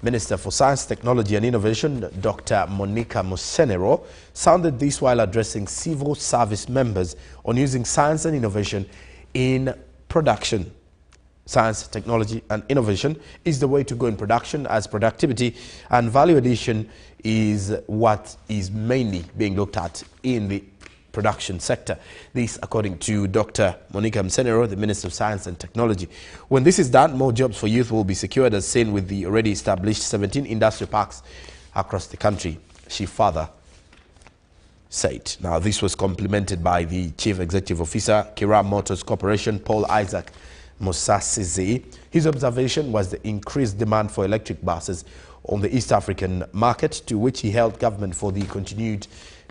Minister for Science, Technology and Innovation, Dr. Monica Musenero, sounded this while addressing civil service members on using science and innovation in production. Science, technology and innovation is the way to go in production, as productivity and value addition is what is mainly being looked at in the production sector. This according to Dr. Monica Musenero, the Minister of Science and Technology. When this is done, more jobs for youth will be secured, as seen with the already established 17 industrial parks across the country, she further said. Now, this was complemented by the Chief Executive Officer, Kira Motors Corporation, Paul Isaac Musasizi. His observation was the increased demand for electric buses on the East African market, to which he held government for the continued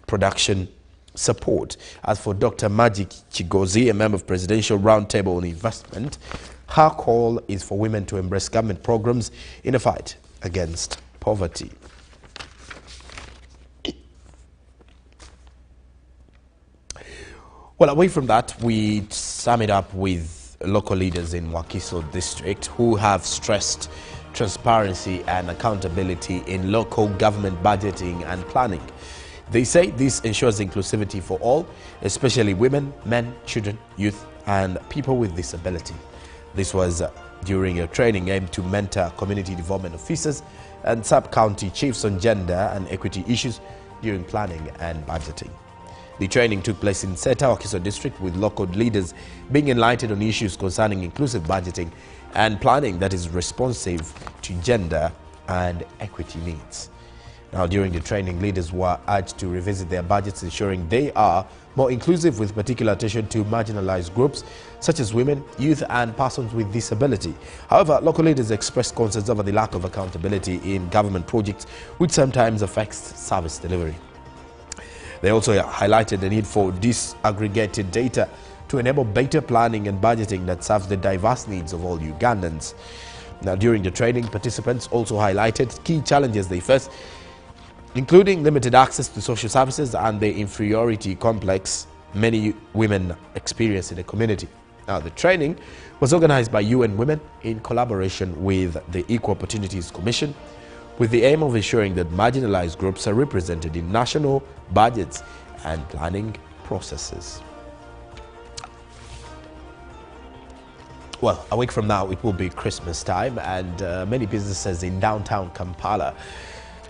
production support. As for Dr. Magic Chigozi, a member of Presidential Roundtable on Investment, her call is for women to embrace government programs in a fight against poverty. Well, away from that, we sum it up with local leaders in Wakiso district who have stressed transparency and accountability in local government budgeting and planning. They say this ensures inclusivity for all, especially women, men, children, youth, and people with disability. This was during a training aimed to mentor community development officers and sub-county chiefs on gender and equity issues during planning and budgeting. The training took place in Seta, Wakiso district, with local leaders being enlightened on issues concerning inclusive budgeting and planning that is responsive to gender and equity needs. Now, during the training, leaders were urged to revisit their budgets, ensuring they are more inclusive, with particular attention to marginalized groups such as women, youth and persons with disability. However, local leaders expressed concerns over the lack of accountability in government projects, which sometimes affects service delivery. They also highlighted the need for disaggregated data to enable better planning and budgeting that serves the diverse needs of all Ugandans. Now, during the training, participants also highlighted key challenges they face, including limited access to social services and the inferiority complex many women experience in the community. Now, the training was organized by UN Women in collaboration with the Equal Opportunities Commission, with the aim of ensuring that marginalized groups are represented in national budgets and planning processes. Well, a week from now, it will be Christmas time, and many businesses in downtown Kampala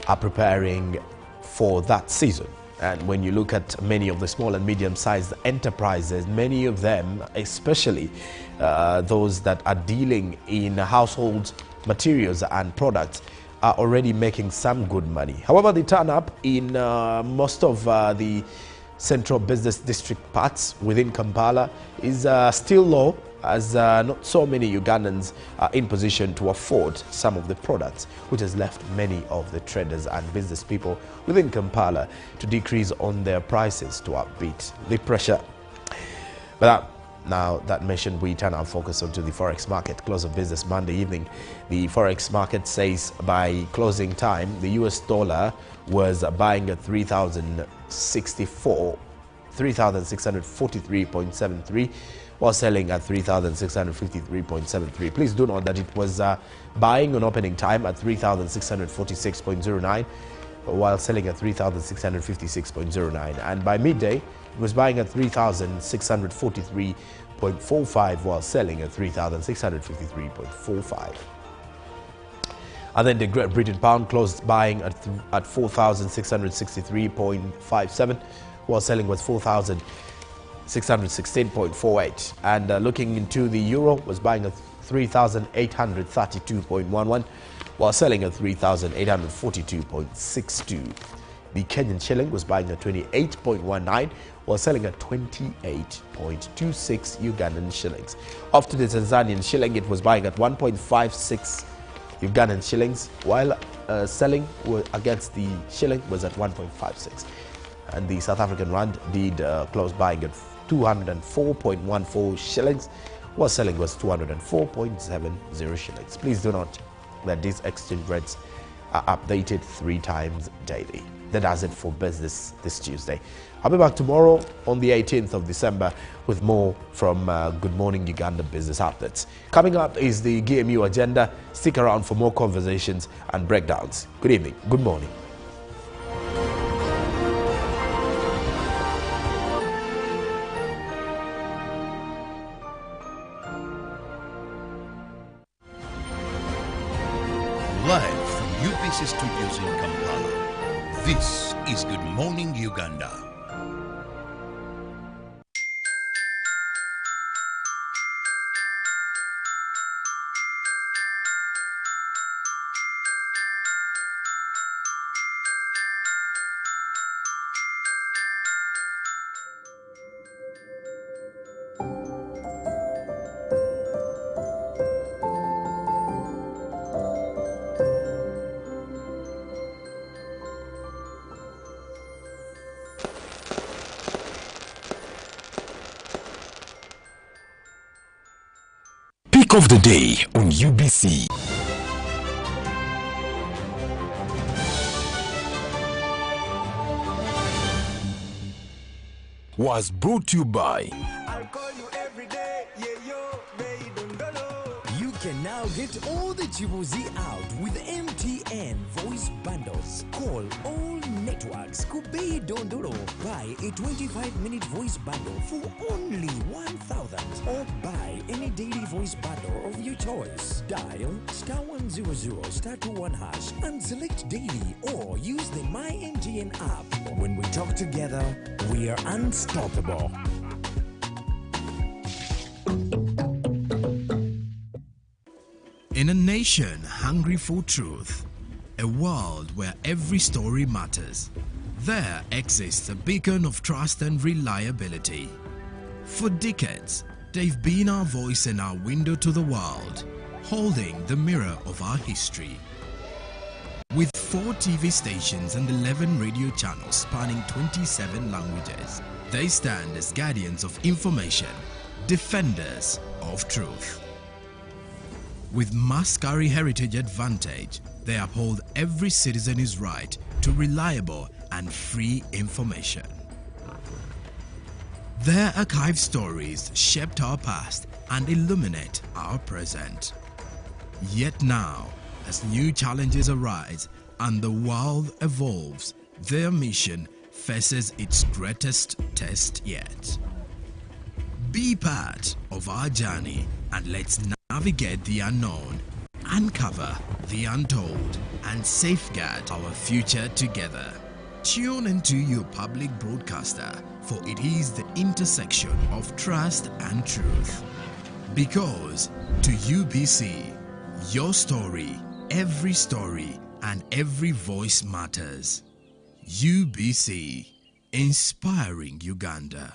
are preparing for that season. And when you look at many of the small and medium-sized enterprises, many of them, especially those that are dealing in household materials and products, are already making some good money. However, the turn-up in most of the central business district parts within Kampala is still low, as not so many Ugandans are in position to afford some of the products, which has left many of the traders and business people within Kampala to decrease on their prices to upbeat the pressure. But now that mentioned, we turn our focus onto the forex market. Close of business Monday evening, the forex market says by closing time, the US dollar was buying at 3,643.73, while selling at 3,653.73. Please do note that it was buying on opening time at 3,646.09, while selling at 3,656.09. And by midday, it was buying at 3,643.45, while selling at 3,653.45. And then the Great Britain pound closed buying at 4,663.57, while selling was 4,616.48. And looking into the euro, was buying at 3,832.11, while selling at 3,842.62. The Kenyan shilling was buying at 28.19, while selling at 28.26 Ugandan shillings. Off to the Tanzanian shilling, it was buying at 1.56 Ugandan shillings, while selling against the shilling was at 1.56. And the South African rand did close buying at 204.14 shillings, while selling was 204.70 shillings. Please do note that these exchange rates are updated 3 times daily. That does it for business this Tuesday. I'll be back tomorrow on the 18th of December with more from Good Morning Uganda Business Updates. Coming up is the GMU agenda. Stick around for more conversations and breakdowns. Good evening. Good morning. Live from UPC Studios in Kampala, this is Good Morning Uganda. Pick of the day on UBC. Was brought to you by. You can now get all the Chibuzi out with MTN voice bundles. Call all networks. networks could be dondoro. Buy a 25-minute voice bundle for only 1,000 or buy any daily voice bundle of your choice. Dial *100 *21# and select daily or use the MyMTN app. When we talk together, we are unstoppable. In a nation hungry for truth, a world where every story matters, there exists a beacon of trust and reliability. For decades, they've been our voice and our window to the world, holding the mirror of our history. With 4 TV stations and 11 radio channels spanning 27 languages, they stand as guardians of information, defenders of truth. With Mascari Heritage Advantage, they uphold every citizen's right to reliable and free information. Their archived stories shaped our past and illuminate our present. Yet now, as new challenges arise and the world evolves, their mission faces its greatest test yet. Be part of our journey and let's navigate the unknown, uncover the untold, and safeguard our future together. Tune into your public broadcaster, for it is the intersection of trust and truth. Because to UBC, your story, and every voice matters. UBC, inspiring Uganda.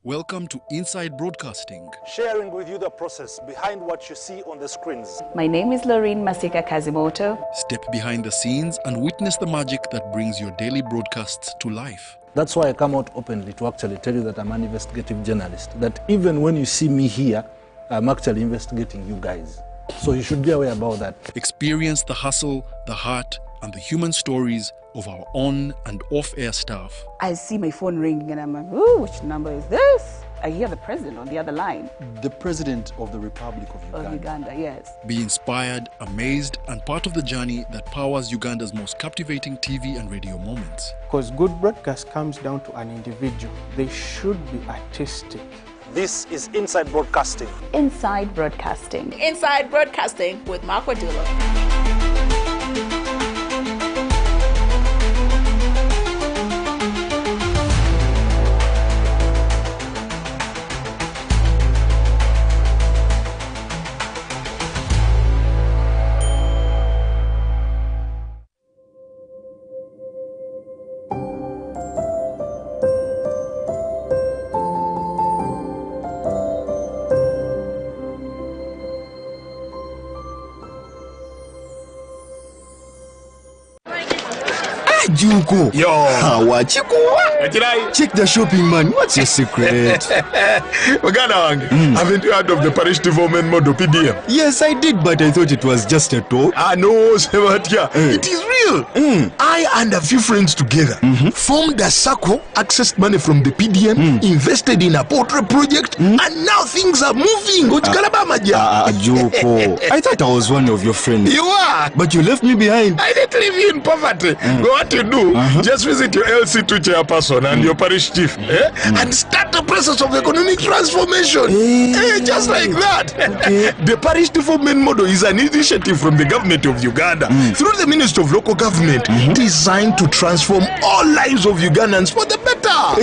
Welcome to Inside Broadcasting. Sharing with you the process behind what you see on the screens. My name is Lorene Masika Kazimoto. Step behind the scenes and witness the magic that brings your daily broadcasts to life. That's why I come out openly to actually tell you that I'm an investigative journalist. That even when you see me here, I'm actually investigating you guys. So you should be aware about that. Experience the hustle, the heart, and the human stories of our on and off-air staff. I see my phone ringing and I'm like, ooh, which number is this? I hear the president on the other line. The president of the Republic of Uganda. Of Uganda, yes. Be inspired, amazed, and part of the journey that powers Uganda's most captivating TV and radio moments. Because good broadcast comes down to an individual. They should be artistic. This is Inside Broadcasting. Inside Broadcasting. Inside Broadcasting with Marco Dullo. Juko. Yo. Check the shopping, man. What's your secret? Haven't you heard of the Parish development model PDM? Yes, I did, but I thought it was just a talk. No, it is real. I and a few friends together formed a circle, accessed money from the PDM, invested in a portrait project, and now things are moving. Juko. I thought I was one of your friends. You are. But you left me behind. I didn't leave you in poverty. What you do, just visit your LC2 chairperson and your parish chief and start the process of economic transformation. Just like that. The Parish development model is an initiative from the government of Uganda through the Ministry of Local Government designed to transform all lives of Ugandans for the better.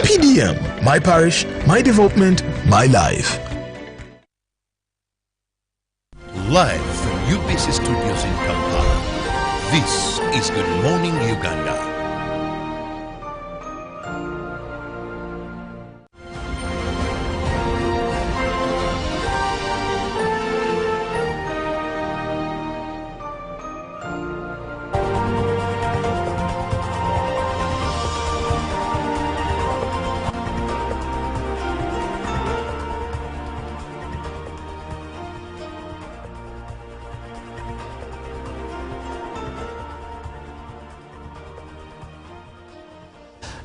PDM, my parish, my development, my life. Live from UBC Studios in Kampala, this is Good Morning Uganda.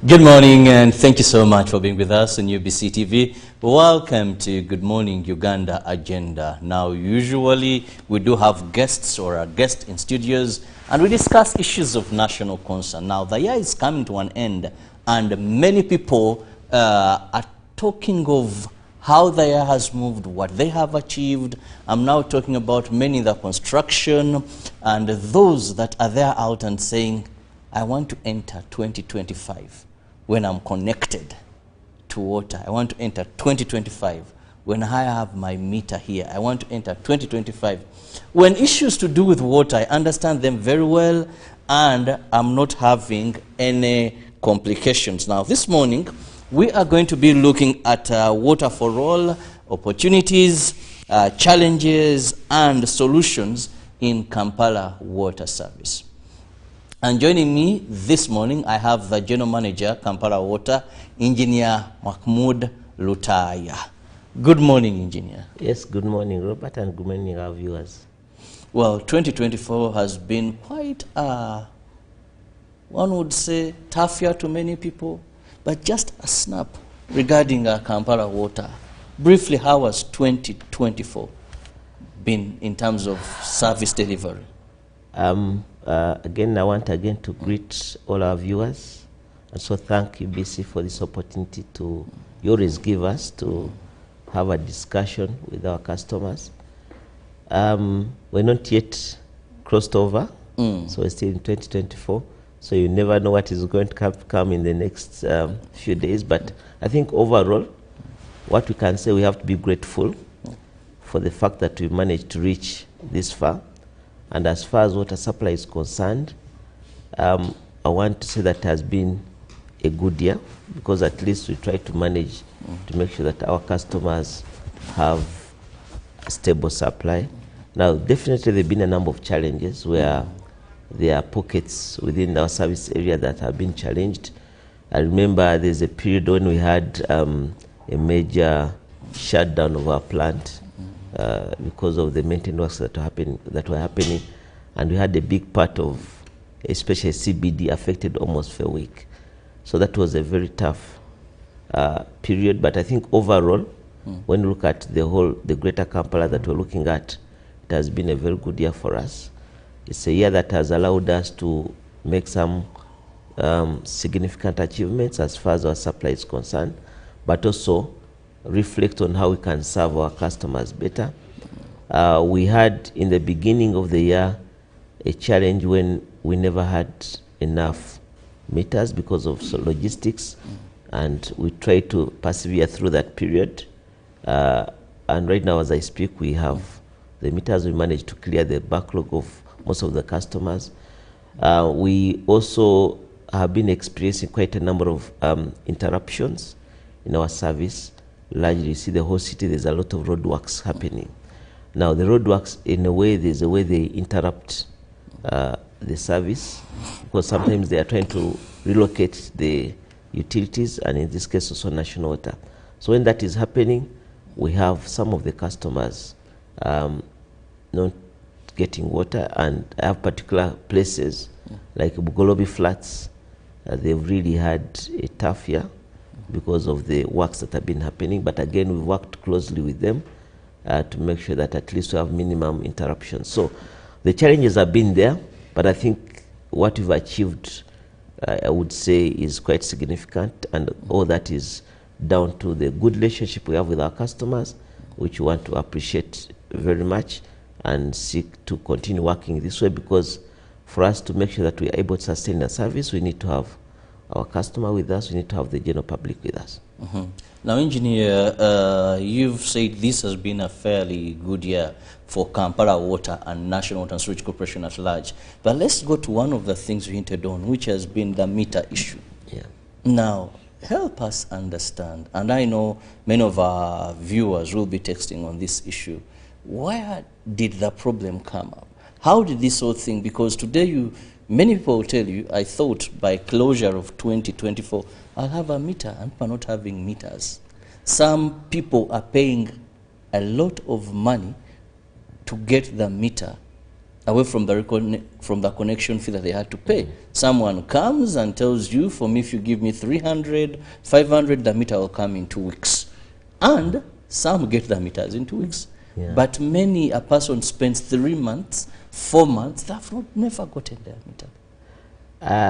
Good morning and thank you so much for being with us on UBC TV. Welcome to Good Morning Uganda Agenda. Now, usually we do have guests or a guest in studios and we discuss issues of national concern. Now, the year is coming to an end and many people are talking of how the year has moved, what they have achieved. I'm now talking about many in the construction and those that are there out and saying, I want to enter 2025 when I'm connected to water. I want to enter 2025 when I have my meter here. I want to enter 2025. When issues to do with water, I understand them very well and I'm not having any complications. Now, this morning, we are going to be looking at water for all, opportunities, challenges, and solutions in Kampala Water Service. And joining me this morning, I have the General Manager, Kampala Water, Engineer Mahmoud Lutaya. Good morning, Engineer. Yes, good morning, Robert, and good morning, our viewers. Well, 2024 has been quite, one would say, tough year to many people, but just a snap regarding Kampala Water. Briefly, how has 2024 been in terms of service delivery? Again, I want to greet all our viewers and so thank UBC for this opportunity to you always give us to have a discussion with our customers. We're not yet crossed over, so we're still in 2024, so you never know what is going to come in the next few days, but I think overall, what we can say, we have to be grateful for the fact that we managed to reach this far. And as far as water supply is concerned, I want to say that has been a good year because at least we try to manage to make sure that our customers have a stable supply. Now, definitely there have been a number of challenges where there are pockets within our service area that have been challenged. I remember there's a period when we had a major shutdown of our plant because of the maintenance works that were happening, and we had a big part of, especially CBD, affected almost for a week. So that was a very tough period. But I think overall, when you look at the greater Kampala that we're looking at, it has been a very good year for us. It's a year that has allowed us to make some significant achievements as far as our supply is concerned, but also reflect on how we can serve our customers better. We had, in the beginning of the year, a challenge when we never had enough meters because of logistics, and we tried to persevere through that period. And right now, as I speak, we have the meters. We managed to clear the backlog of most of the customers. We also have been experiencing quite a number of interruptions in our service. Largely, you see the whole city, there's a lot of roadworks happening. Now, the roadworks, in a way, there's a way they interrupt the service, because sometimes they are trying to relocate the utilities, and in this case, also national water. So when that is happening, we have some of the customers not getting water, and I have particular places like Bugolobi Flats. They've really had a tough year because of the works that have been happening. But again, we've worked closely with them to make sure that at least we have minimum interruptions. So the challenges have been there, but I think what we've achieved, I would say, is quite significant, and all that is down to the good relationship we have with our customers, which we want to appreciate very much and seek to continue working this way, because for us to make sure that we are able to sustain the service, we need to have our customer with us, we need to have the general public with us. Now, engineer, you've said this has been a fairly good year for Kampala Water and National Water and Sewage Corporation at large. But let's go to one of the things you hinted on, which has been the meter issue. Yeah. Now, help us understand, and I know many of our viewers will be texting on this issue. Where did the problem come up? How did this whole thing, because today many people will tell you, I thought by closure of 2024, I'll have a meter, and we're not having meters. Some people are paying a lot of money to get the meter away from the connection fee that they had to pay. Someone comes and tells you, for me, if you give me 300, 500, the meter will come in 2 weeks. And some get the meters in 2 weeks. Yeah. But a person spends 3 months, 4 months, they've never gotten their meter.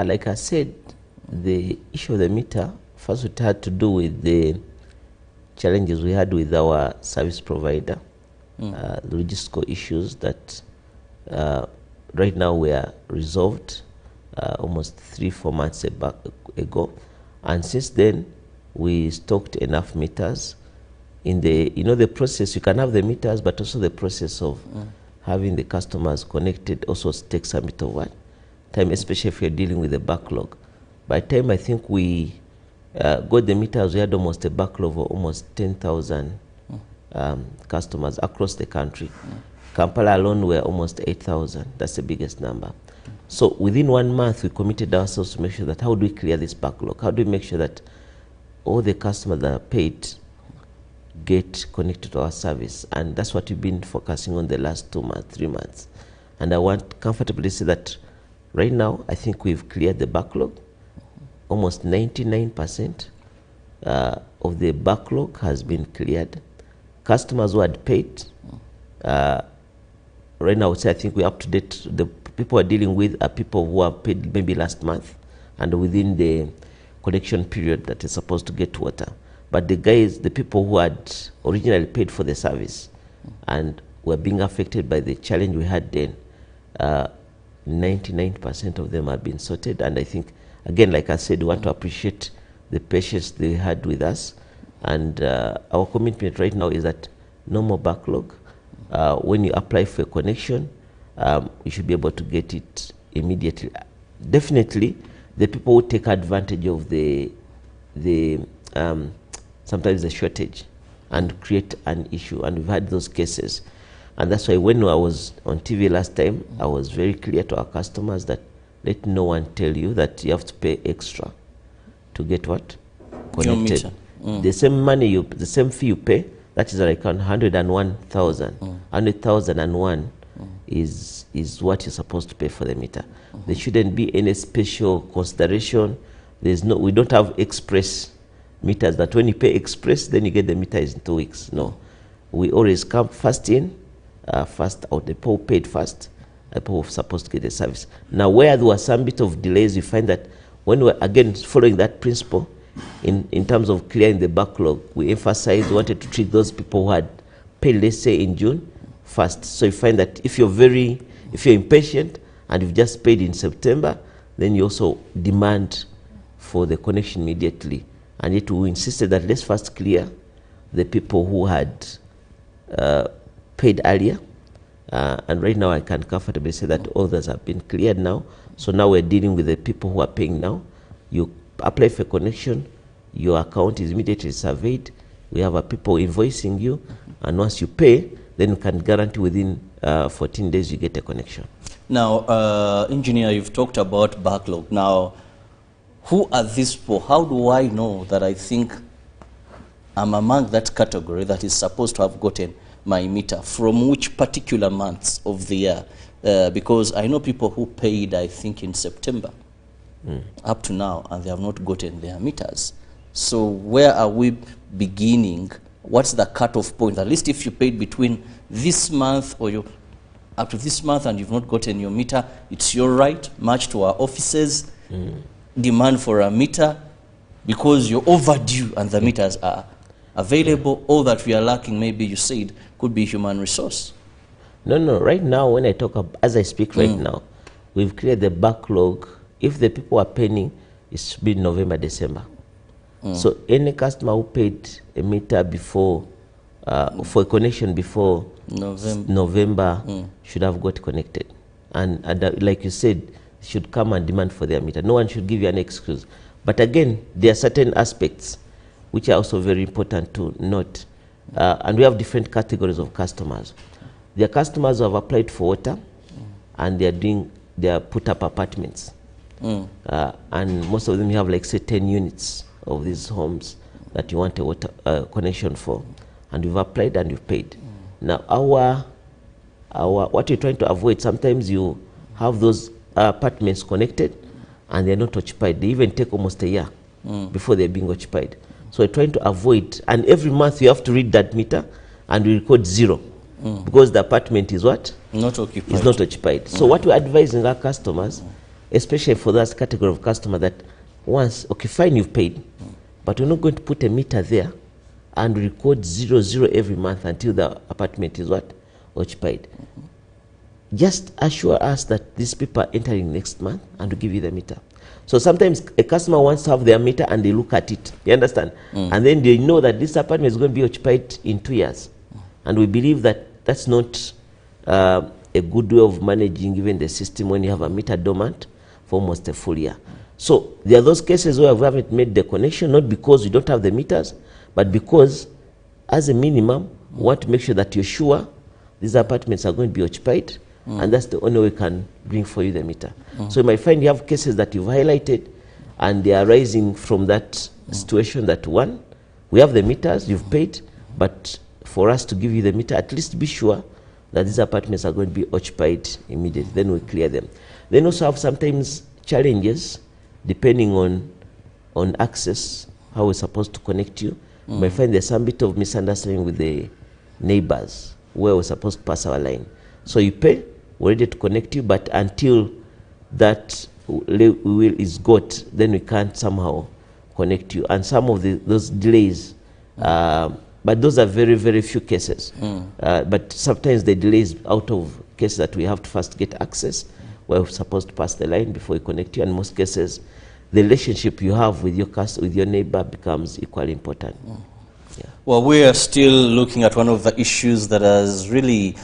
Like I said, the issue of the meter, first it had to do with the challenges we had with our service provider, the logistical issues that right now we are resolved almost 3-4 months ago. And since then, we stocked enough meters. In the process, you can have the meters, but also the process of having the customers connected also takes a bit of time, especially if you're dealing with a backlog. By the time I think we got the meters, we had almost a backlog of almost 10,000 customers across the country. Kampala alone were almost 8,000. That's the biggest number. So within 1 month, we committed ourselves to make sure that how do we clear this backlog? How do we make sure that all the customers that are paid get connected to our service? And that's what we've been focusing on the last 2 months, 3 months. And I want comfortably to say that right now, I think we've cleared the backlog. Almost 99% of the backlog has been cleared. Customers who had paid, right now, I think we're up to date. The people we're dealing with are people who have paid maybe last month and within the connection period that is supposed to get water. But the people who had originally paid for the service and were being affected by the challenge we had then, 99% of them have been sorted. And I think, again, like I said, we want to appreciate the patience they had with us. And our commitment right now is that no more backlog. When you apply for a connection, you should be able to get it immediately. Definitely, the people who take advantage of sometimes the shortage and create an issue, and we've had those cases. And that's why when I was on TV last time, I was very clear to our customers that let no one tell you that you have to pay extra to get what? Connected. The same money, the same fee you pay, that is like 101,000. 100,001 is what you're supposed to pay for the meter. There shouldn't be any special consideration. We don't have express meters that when you pay express, then you get the meters in 2 weeks. No. We always come first in, first out. The people paid first, the people were supposed to get the service. Now, where there was some bit of delays, you find that when we're again following that principle, in terms of clearing the backlog, we emphasized, wanted to treat those people who had paid, let's say, in June first. So you find that if you're impatient and you've just paid in September, then you also demand for the connection immediately. And yet we insisted that let's first clear the people who had paid earlier. And right now I can comfortably say that others have been cleared now. So now we're dealing with the people who are paying now. You apply for connection, your account is immediately surveyed. We have people invoicing you. And once you pay, then you can guarantee within 14 days you get a connection. Now, engineer, you've talked about backlog. Now, who are these people? How do I know that I think I'm among that category that is supposed to have gotten my meter? From which particular months of the year? Because I know people who paid, I think, in September up to now, and they have not gotten their meters. So where are we beginning? What's the cutoff point? At least if you paid between this month or up to this month and you've not gotten your meter, it's your right. March to our offices, demand for a meter, because you're overdue and the meters are available. All that we are lacking, maybe you said, could be human resource. No. Right now, when I talk, as I speak right now, we've cleared the backlog. If the people are paying it should be November, December. So any customer who paid a meter before, for a connection before November should have got connected. And like you said, should come and demand for their meter. No one should give you an excuse. But again, there are certain aspects which are also very important to note. And we have different categories of customers. There are customers who have applied for water, and they are put up apartments. And most of them have, like, say, 10 units of these homes that you want a water connection for, and you've applied and you've paid. Now, what you're trying to avoid, sometimes you have those apartments connected and they're not occupied. They even take almost a year before they're being occupied. So we're trying to avoid, and every month you have to read that meter and we record 0 because the apartment is what? Not occupied. Is not occupied. So what we're advising our customers, especially for that category of customer, that once, okay, fine, you've paid, but we're not going to put a meter there and record 00 every month until the apartment is what? Occupied. Just assure us that these people are entering next month and we'll give you the meter. So sometimes a customer wants to have their meter and they look at it, you understand? And then they know that this apartment is going to be occupied in 2 years. And we believe that that's not a good way of managing even the system when you have a meter dormant for almost a full year. So there are those cases where we haven't made the connection, not because we don't have the meters, but because as a minimum, we want to make sure that you're sure these apartments are going to be occupied, and that's the only way we can bring for you the meter. So you might find you have cases that you've highlighted, and they are arising from that situation that, one, we have the meters, you've paid, but for us to give you the meter, at least be sure that these apartments are going to be occupied immediately. Then we clear them. Then also have sometimes challenges depending on access, how we're supposed to connect you. You might find there's some bit of misunderstanding with the neighbors where we're supposed to pass our line. So you pay, we're ready to connect you, but until that will is got, then we can't somehow connect you. And some of those delays, but those are very, very few cases. But sometimes the delays out of cases that we have to first get access, where we're supposed to pass the line before we connect you. And in most cases, the relationship you have with your neighbor becomes equally important. Well, we are still looking at one of the issues that has really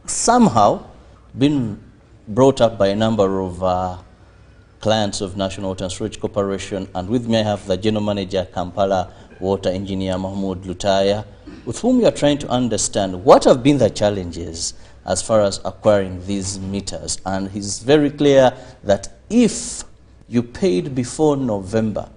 somehow been brought up by a number of clients of National Water and Storage Corporation. And with me I have the General Manager, Kampala Water Engineer Mahmoud Lutaya, with whom we are trying to understand what have been the challenges as far as acquiring these meters. And he's very clear that if you paid before November,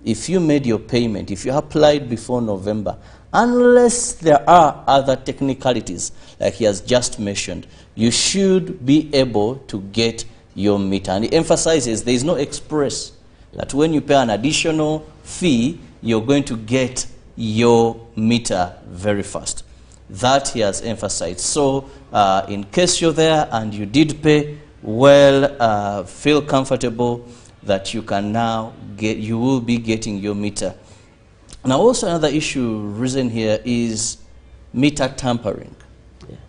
if you made your payment, if you applied before November, unless there are other technicalities, like he has just mentioned, you should be able to get your meter. And he emphasizes there is no express, that when you pay an additional fee, you're going to get your meter very fast. That he has emphasized. So in case you're there and you did pay, well, feel comfortable that you can now you will be getting your meter. Now also another issue risen here is meter tampering.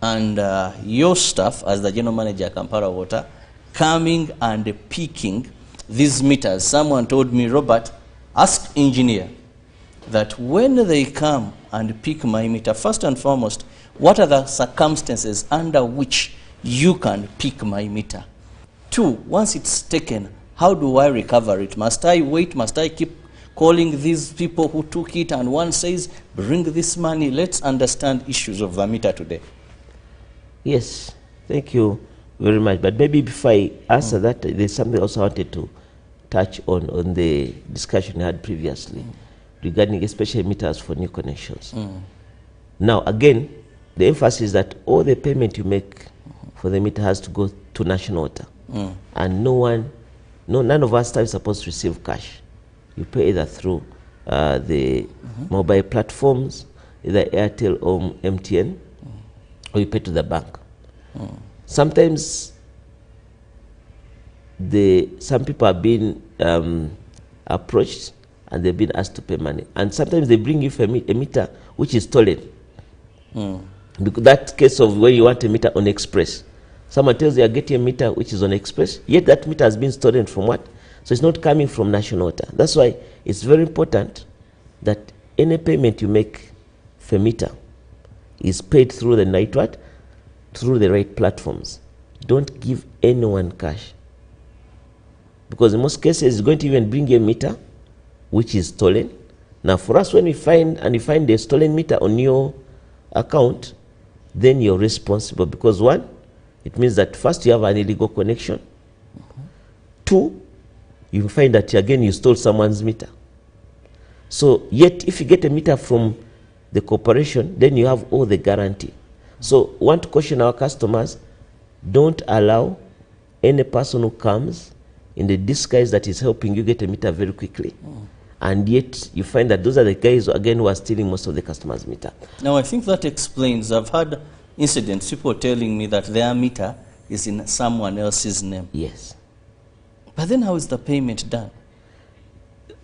And your staff as the General Manager Kampala Water coming and picking these meters. Someone told me, Robert, ask engineer that when they come and pick my meter, first and foremost, what are the circumstances under which you can pick my meter? 2, once it's taken, how do I recover it? Must I wait? Must I keep calling these people who took it? And one says, bring this money. Let's understand issues of the meter today. Yes, thank you very much. But maybe before I answer that, there's something else I wanted to touch on the discussion we had previously regarding especially meters for new connections. Now, again, the emphasis is that all the payment you make for the meter has to go to National Water. And none of us are supposed to receive cash. You pay either through the mobile platforms, either Airtel or MTN, or you pay to the bank. Sometimes some people are being approached and they've been asked to pay money. And sometimes they bring you a meter which is stolen. Because that case of where you want a meter on express. Someone tells you are getting a meter which is on express, yet that meter has been stolen from what? So it's not coming from national water. That's why it's very important that any payment you make for meter is paid through the network, through the right platforms. Don't give anyone cash. Because in most cases, it's going to even bring a meter which is stolen. Now for us, when we find a stolen meter on your account, then you're responsible. Because one, it means that first you have an illegal connection. Two, you find that again you stole someone's meter. So yet if you get a meter from the corporation, then you have all the guarantee. So want to caution our customers, don't allow any person who comes in the disguise that is helping you get a meter very quickly. And yet you find that those are the guys again who are stealing most of the customers' meter. Now I think that explains, I've had incidents, people telling me that their meter is in someone else's name. Yes. But then how is the payment done?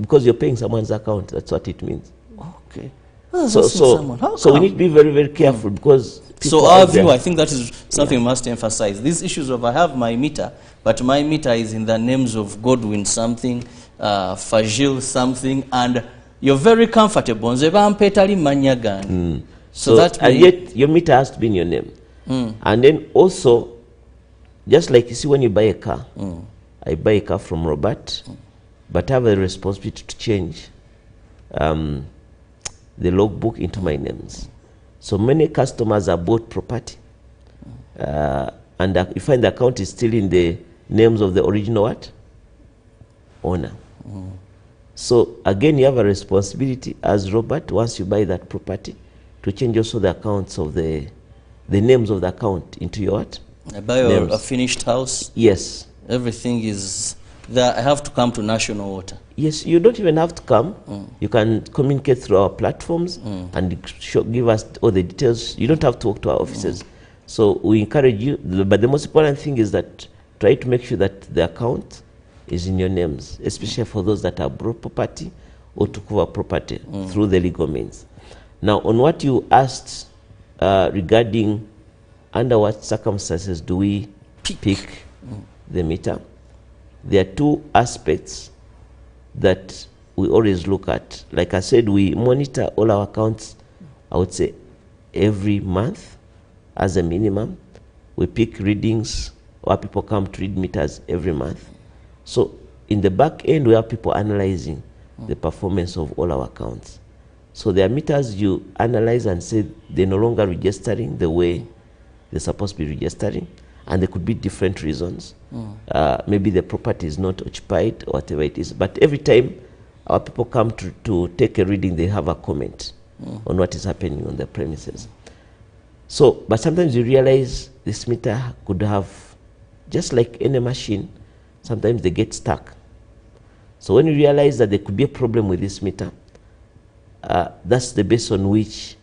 Because you're paying someone's account, that's what it means. Okay. So we need to be very, very careful because... So our view, I think that is something we must emphasize. These issues of I have my meter, but my meter is in the names of Godwin something, Fajil something, and you're very comfortable. So that and yet your meter has to be in your name. And then also, just like you see when you buy a car, I buy a car from Robert, but I have a responsibility to change the logbook into my names. So many customers have bought property, and you find the account is still in the names of the original what? Owner. So again, you have a responsibility as Robert, once you buy that property, to change also the accounts of the names of the account into your what? I buy a finished house. Yes. Everything is there. I have to come to National Water. Yes, you don't even have to come. You can communicate through our platforms and give us all the details. You don't have to walk to our offices. So we encourage you, but the most important thing is that try to make sure that the account is in your names, especially for those that have bought property or took over property through the legal means. Now, on what you asked regarding under what circumstances do we pick the meter, there are two aspects that we always look at. Like I said, we monitor all our accounts, I would say, every month as a minimum. We pick readings, or people come to read meters every month. So in the back end, we have people analyzing the performance of all our accounts. So there are meters you analyze and say they're no longer registering the way they're supposed to be registering, and there could be different reasons. Maybe the property is not occupied or whatever it is. But every time our people come to take a reading, they have a comment on what is happening on the premises. So, but sometimes you realize this meter could have, just like any machine, sometimes they get stuck. So when you realize that there could be a problem with this meter, that's the base on which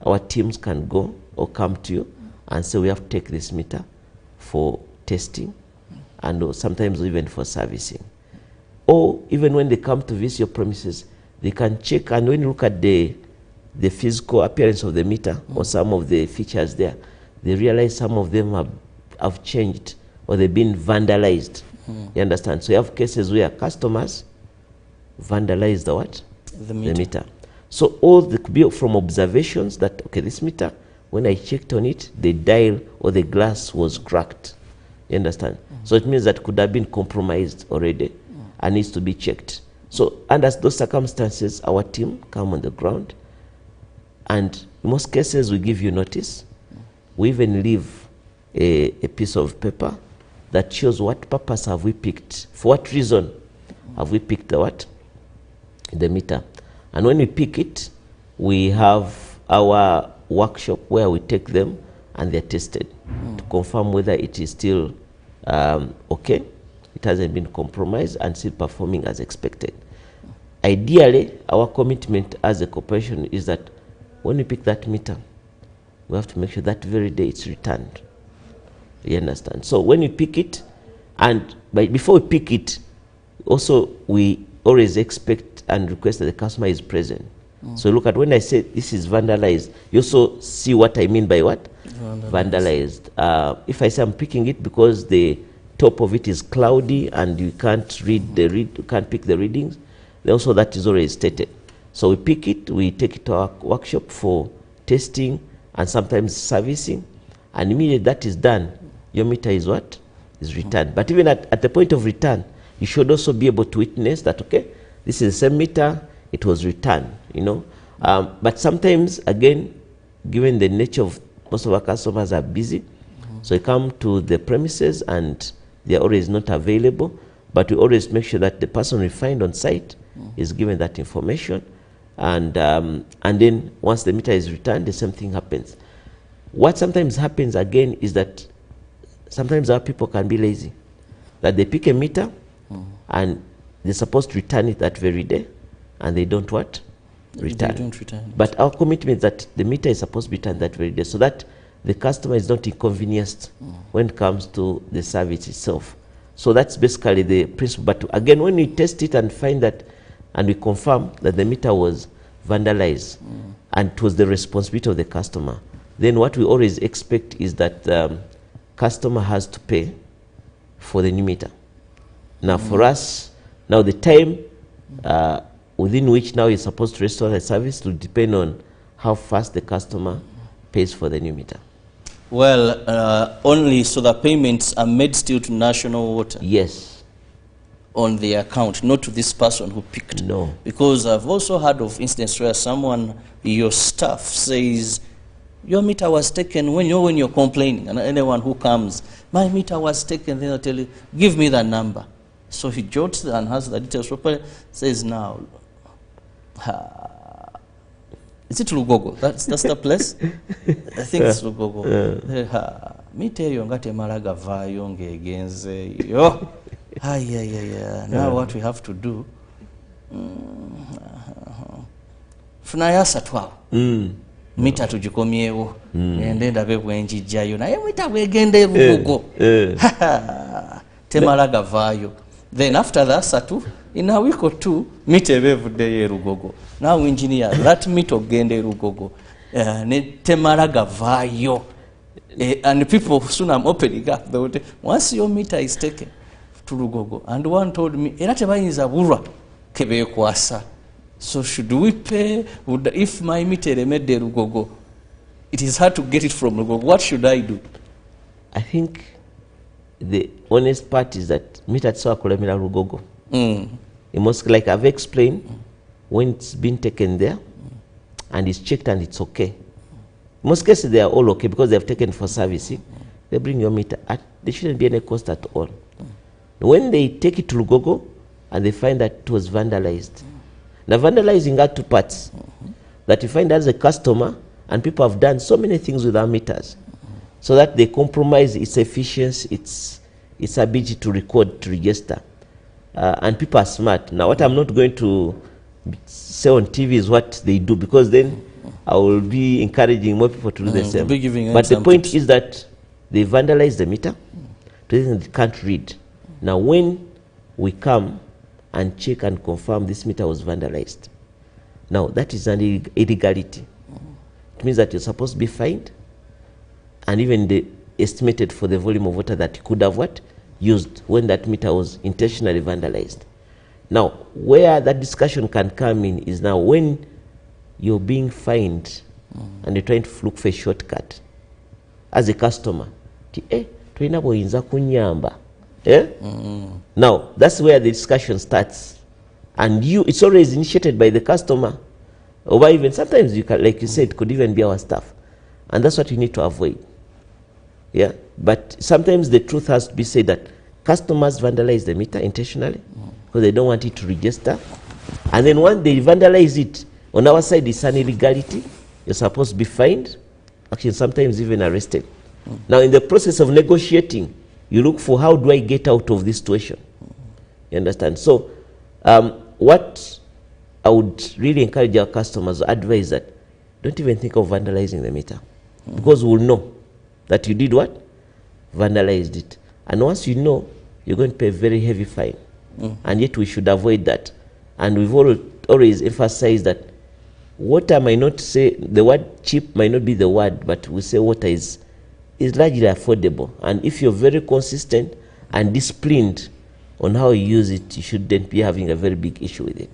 our teams can go or come to you and say we have to take this meter for testing and sometimes even for servicing. Or even when they come to visit your premises, they can check, and when you look at the physical appearance of the meter or some of the features there, they realize some of them have changed or they've been vandalized. You understand? So you have cases where customers vandalize the what? The meter. So all the could be from observations that, okay, this meter, when I checked on it, the dial or the glass was cracked. You understand? So it means that could have been compromised already and needs to be checked. So under those circumstances, our team come on the ground, and in most cases we give you notice. We even leave a piece of paper that shows what purpose have we picked, for what reason have we picked the what? The meter. And when we pick it, we have our workshop where we take them and they're tested to confirm whether it is still okay, it hasn't been compromised and still performing as expected. Ideally, our commitment as a corporation is that when we pick that meter, we have to make sure that very day it's returned. You understand? So when we pick it, and before we pick it, also we always expect and request that the customer is present. So look at when I say this is vandalized, you also see what I mean by what? Vandalized. If I say I'm picking it because the top of it is cloudy and you can't pick the readings, then also that is already stated. So we pick it, we take it to our workshop for testing and sometimes servicing, and immediately that is done, your meter is what? Is returned. But even at the point of return, you should also be able to witness that, okay, this is the same meter, it was returned, you know. But sometimes, again, given the nature of most of our customers are busy, so they come to the premises and they are always not available, but we always make sure that the person we find on site is given that information, and then once the meter is returned, the same thing happens. What sometimes happens again is that sometimes our people can be lazy, that they pick a meter and they're supposed to return it that very day, and they don't what? Return. They don't return. But our commitment is that the meter is supposed to be returned that very day, so that the customer is not inconvenienced when it comes to the service itself. So that's basically the principle. But again, when we test it and find that, and we confirm that the meter was vandalized and it was the responsibility of the customer, then what we always expect is that the customer has to pay for the new meter. Now for us, now the time within which now you're supposed to restore the service will depend on how fast the customer pays for the new meter. Well, only so the payments are made still to National Water? Yes. On the account, not to this person who picked? No. Because I've also heard of instances where someone, your staff says, your meter was taken when you're complaining, and anyone who comes, my meter was taken, then they'll tell you, give me the number. So he jots and has the details properly, says now, is it Lugogo? That's the place? I think it's Lugogo. Meter yo nga temala gavayo ngegenze yo. Now what we have to do, funayasa twao. Mita tujikomyewo ngende ndabe bwenjijjayo naye mita bwegende Lugogo. Temala gavayo. Then after that satu, in a week or two, meet a day Rugogo. Now engineer, that meet ogende Rugogo. Ne temara gavayo. And people soon I'm opening up. Once your meter is taken to Rugogo, and one told me, Erateba is a wura kebe kwasa. So should we pay? If my meter made the Rugogo, it is hard to get it from Rugogo. What should I do? I think the honest part is that meter tsawa kulemera Rugogo. It must, like I've explained, when it's been taken there and it's checked and it's okay. In most cases they are all okay because they have taken for servicing. They bring your meter. There shouldn't be any cost at all. When they take it to Rugogo and they find that it was vandalized. Now vandalizing are two parts. That you find as a customer, and people have done so many things with our meters, so that they compromise its efficiency, its ability to record, to register. And people are smart. Now what I'm not going to say on TV is what they do, because then I will be encouraging more people to do the same. But the point is that they vandalize the meter, they can't read. Now when we come and check and confirm this meter was vandalized, now that is an illegality. It means that you're supposed to be fined, and even estimated for the volume of water that you could have used when that meter was intentionally vandalized. Now, where that discussion can come in is now when you're being fined and you're trying to look for a shortcut as a customer. Now, that's where the discussion starts. And it's always initiated by the customer. Or even sometimes, you can, like you said, it could even be our staff. And that's what you need to avoid. Yeah, but sometimes the truth has to be said that customers vandalize the meter intentionally because they don't want it to register. And then when they vandalize it, on our side it's an illegality. You're supposed to be fined, actually sometimes even arrested. Now in the process of negotiating, you look for how do I get out of this situation. You understand? So what I would really encourage our customers, advise that don't even think of vandalizing the meter, because we'll know that you did what? Vandalized it. And once you know, you're going to pay a very heavy fine. And yet we should avoid that. And we've always emphasized that water might not say, the word cheap might not be the word, but we say water is largely affordable. And if you're very consistent and disciplined on how you use it, you shouldn't be having a very big issue with it.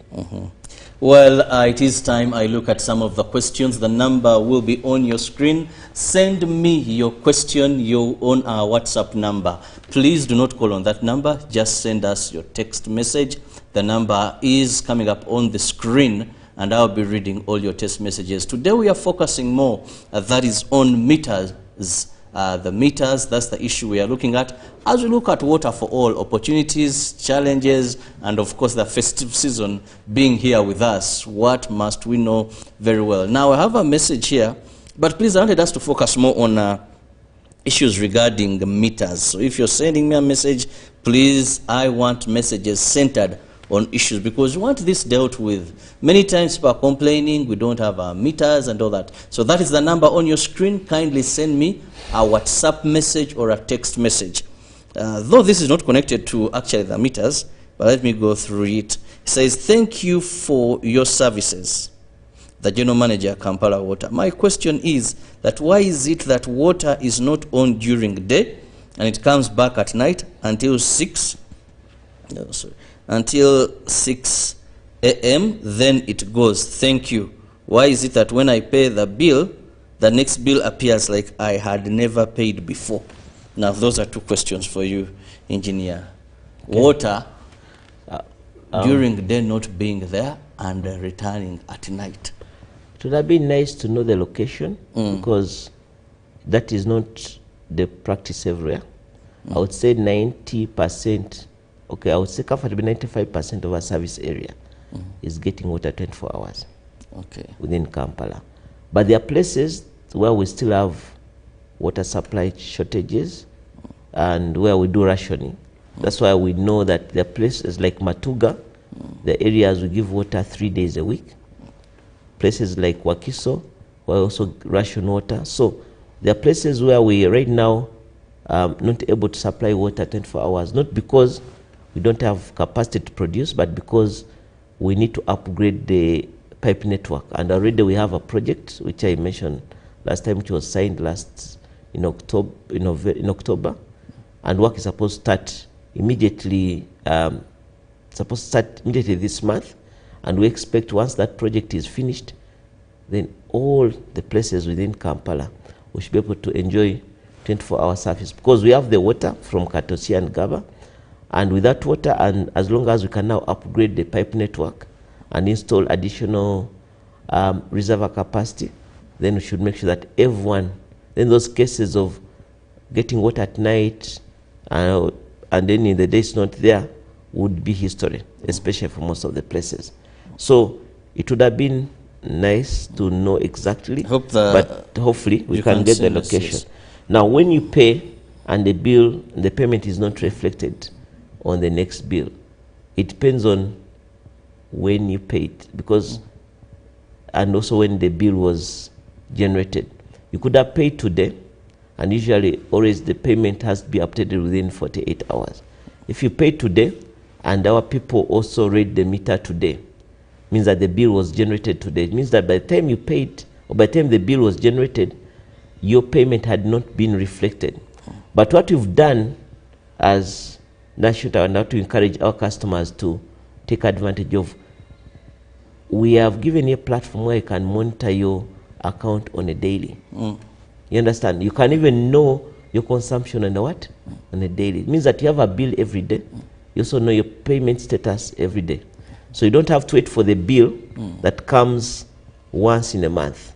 Well, it is time I look at some of the questions. The number will be on your screen. Send me your question on our WhatsApp number. Please do not call on that number. Just send us your text message. The number is coming up on the screen, and I'll be reading all your text messages. Today we are focusing more, that is on meters. The meters, that's the issue we are looking at as we look at water for all, opportunities, challenges, and of course the festive season being here with us. What must we know very well? Now I have a message here, but please I wanted us to focus more on issues regarding the meters. So if you're sending me a message, please, I want messages centered on issues, because we want this dealt with. Many times people are complaining we don't have our meters and all that. So that is the number on your screen. Kindly send me a WhatsApp message or a text message. Though this is not connected to actually the meters, but let me go through it. It says, thank you for your services. The General Manager, Kampala Water. My question is that why is it that water is not on during the day and it comes back at night until 6 a.m. then it goes? Thank you. Why is it that when I pay the bill, the next bill appears like I had never paid before? Now, those are two questions for you, Engineer. Okay. Water during the day not being there and returning at night. It would have been nice to know the location, because that is not the practice everywhere. I would say 90%, okay, I would say comfortably 95% of our service area is getting water 24 hours within Kampala. But there are places where we still have water supply shortages and where we do rationing. That's why we know that there are places like Matuga, the areas we give water 3 days a week. Places like Wakiso, we also ration water. So there are places where we right now not able to supply water 24 hours, not because we don't have capacity to produce, but because we need to upgrade the pipe network. And already we have a project which I mentioned last time, which was signed in October, and work is supposed to start immediately. This month, and we expect once that project is finished, then all the places within Kampala we should be able to enjoy 24-hour service, because we have the water from Katosia and Gaba, and with that water, and as long as we can now upgrade the pipe network and install additional reservoir capacity, then we should make sure that everyone, then those cases of getting water at night and then in the day it's not there would be history, especially for most of the places. So it would have been nice to know exactly, but hopefully we can get the location. Yes. Now, when you pay and the payment is not reflected on the next bill, it depends on when you paid, because and also when the bill was generated. You could have paid today, and usually always the payment has to be updated within 48 hours. If you pay today and our people also read the meter today, means that the bill was generated today. It means that by the time you paid, or by the time the bill was generated, your payment had not been reflected. But what we've done as National, now to encourage our customers to take advantage of, we have given you a platform where you can monitor your account on a daily. You understand? You can even know your consumption on a what? On a daily. It means that you have a bill every day. You also know your payment status every day. So you don't have to wait for the bill that comes once in a month.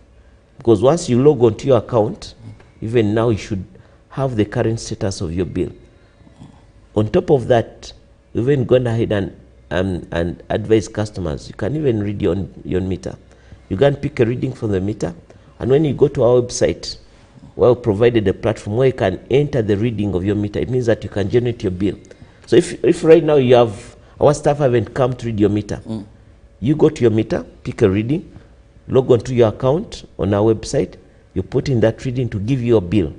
Because once you log onto your account, even now you should have the current status of your bill. On top of that, we've even gone ahead and advise customers, you can even read your meter. You can pick a reading from the meter, and when you go to our website, we provided a platform where you can enter the reading of your meter. It means that you can generate your bill. So if right now you have, our staff haven't come to read your meter, you go to your meter, pick a reading, log on to your account on our website, you put in that reading to give you a bill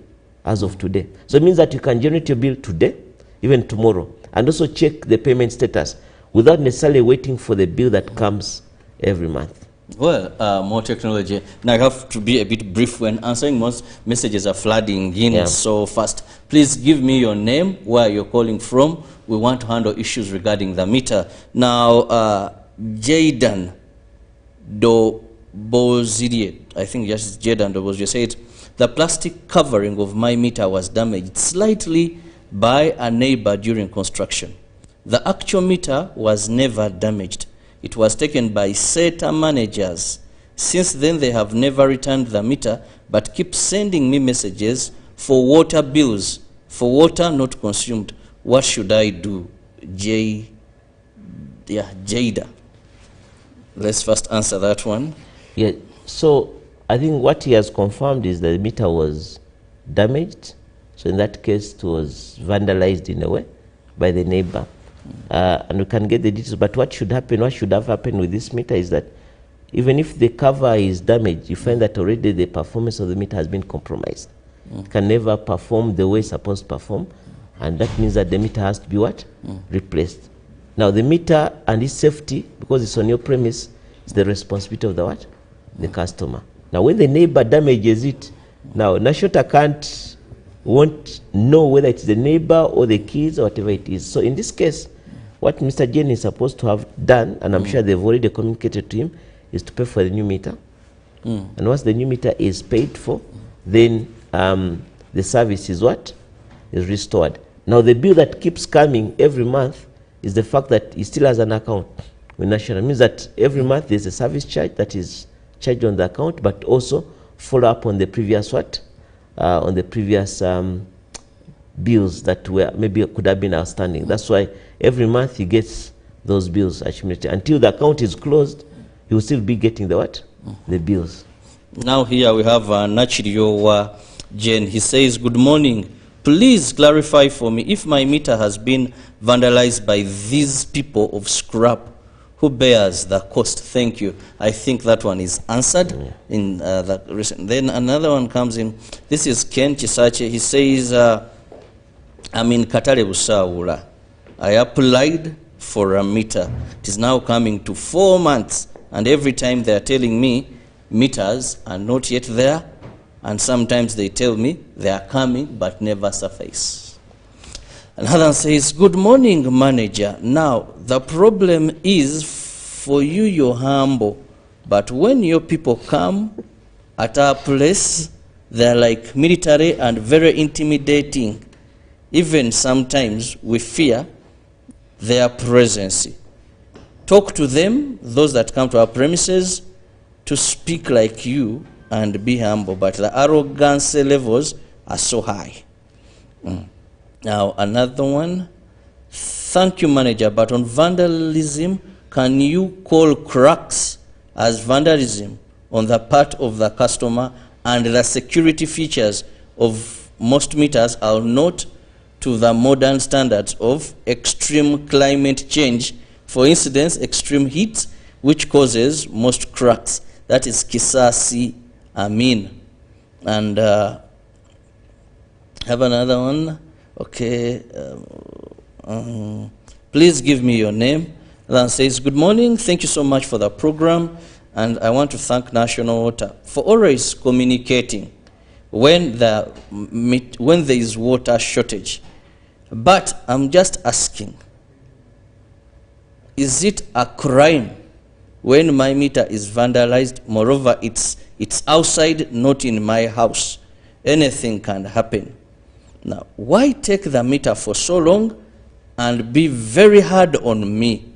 as of today. So it means that you can generate your bill today, even tomorrow, and also check the payment status without necessarily waiting for the bill that comes every month. Well, more technology. Now I have to be a bit brief when answering. Most messages are flooding in so fast. Please give me your name, where you're calling from. We want to handle issues regarding the meter. Now, Jaden Dobozirie, I think just Jaden Dobozirie said, the plastic covering of my meter was damaged slightly by a neighbor during construction. The actual meter was never damaged. It was taken by SETA managers. Since then, they have never returned the meter, but keep sending me messages for water bills, for water not consumed. What should I do? Jada. Let's first answer that one. Yeah, so I think what he has confirmed is that the meter was damaged. So in that case, it was vandalized in a way by the neighbor. And we can get the details, but what should happen, what should have happened with this meter is that even if the cover is damaged, you find that already the performance of the meter has been compromised. It can never perform the way it's supposed to perform, and that means that the meter has to be what? Replaced. Now the meter and its safety, because it's on your premise, is the responsibility of the what? The customer. Now when the neighbor damages it, now Nashota won't know whether it's the neighbor or the kids or whatever it is. So in this case, what Mr. Jane is supposed to have done, and I'm sure they've already communicated to him, is to pay for the new meter. And once the new meter is paid for, then the service is what? Is restored. Now the bill that keeps coming every month is the fact that he still has an account with National. It means that every month there's a service charge that is charged on the account, but also follow up on the previous what? On the previous bills that were maybe could have been outstanding. That's why every month he gets those bills accumulated. Until the account is closed, he will still be getting the what? The bills. Now here we have Nachirio Jen. He says, good morning. Please clarify for me if my meter has been vandalized by these people of scrap. Who bears the cost? Thank you. I think that one is answered in the recent. Then another one comes in. This is Ken Chisache. He says, I'm in Katare Busawula. I applied for a meter. It is now coming to 4 months. And every time they are telling me meters are not yet there. And sometimes they tell me they are coming but never suffice. Another one says, good morning, manager. Now, the problem is for you, you're humble. But when your people come at our place, they're like military and very intimidating. Even sometimes we fear their presence. Talk to them, those that come to our premises, to speak like you and be humble. But the arrogance levels are so high. Now, another one. Thank you, manager, but on vandalism, can you call cracks as vandalism on the part of the customer, and the security features of most meters are not to the modern standards of extreme climate change? For instance, extreme heat, which causes most cracks. That is Kisasi Amin. And have another one. Okay, please give me your name. Then says, good morning, thank you so much for the program, and I want to thank National Water for always communicating when there is water shortage. But I'm just asking, is it a crime when my meter is vandalized? Moreover, it's outside, not in my house. Anything can happen. Now, why take the meter for so long and be very hard on me?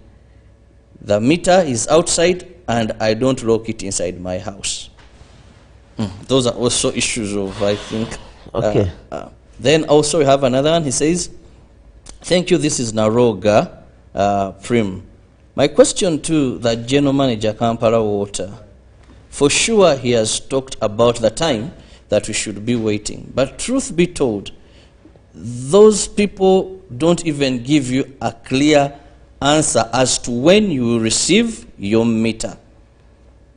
The meter is outside and I don't lock it inside my house. Those are also issues of, I think. Okay. Then also we have another one. He says, thank you, this is Naroga Prim. My question to the General Manager, Kampala Water. For sure he has talked about the time that we should be waiting. But truth be told, those people don't even give you a clear answer as to when you will receive your meter.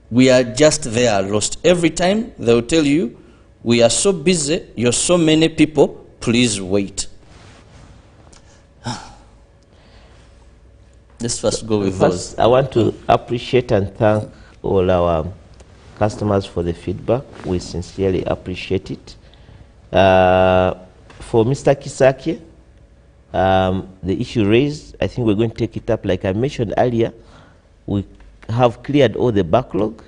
We are just there lost. Every time they will tell you, we are so busy, you're so many people, please wait. Let's first go with those. I want to appreciate and thank all our customers for the feedback. We sincerely appreciate it. For Mr. Kisake, the issue raised, I think we're going to take it up. Like I mentioned earlier, we have cleared all the backlog,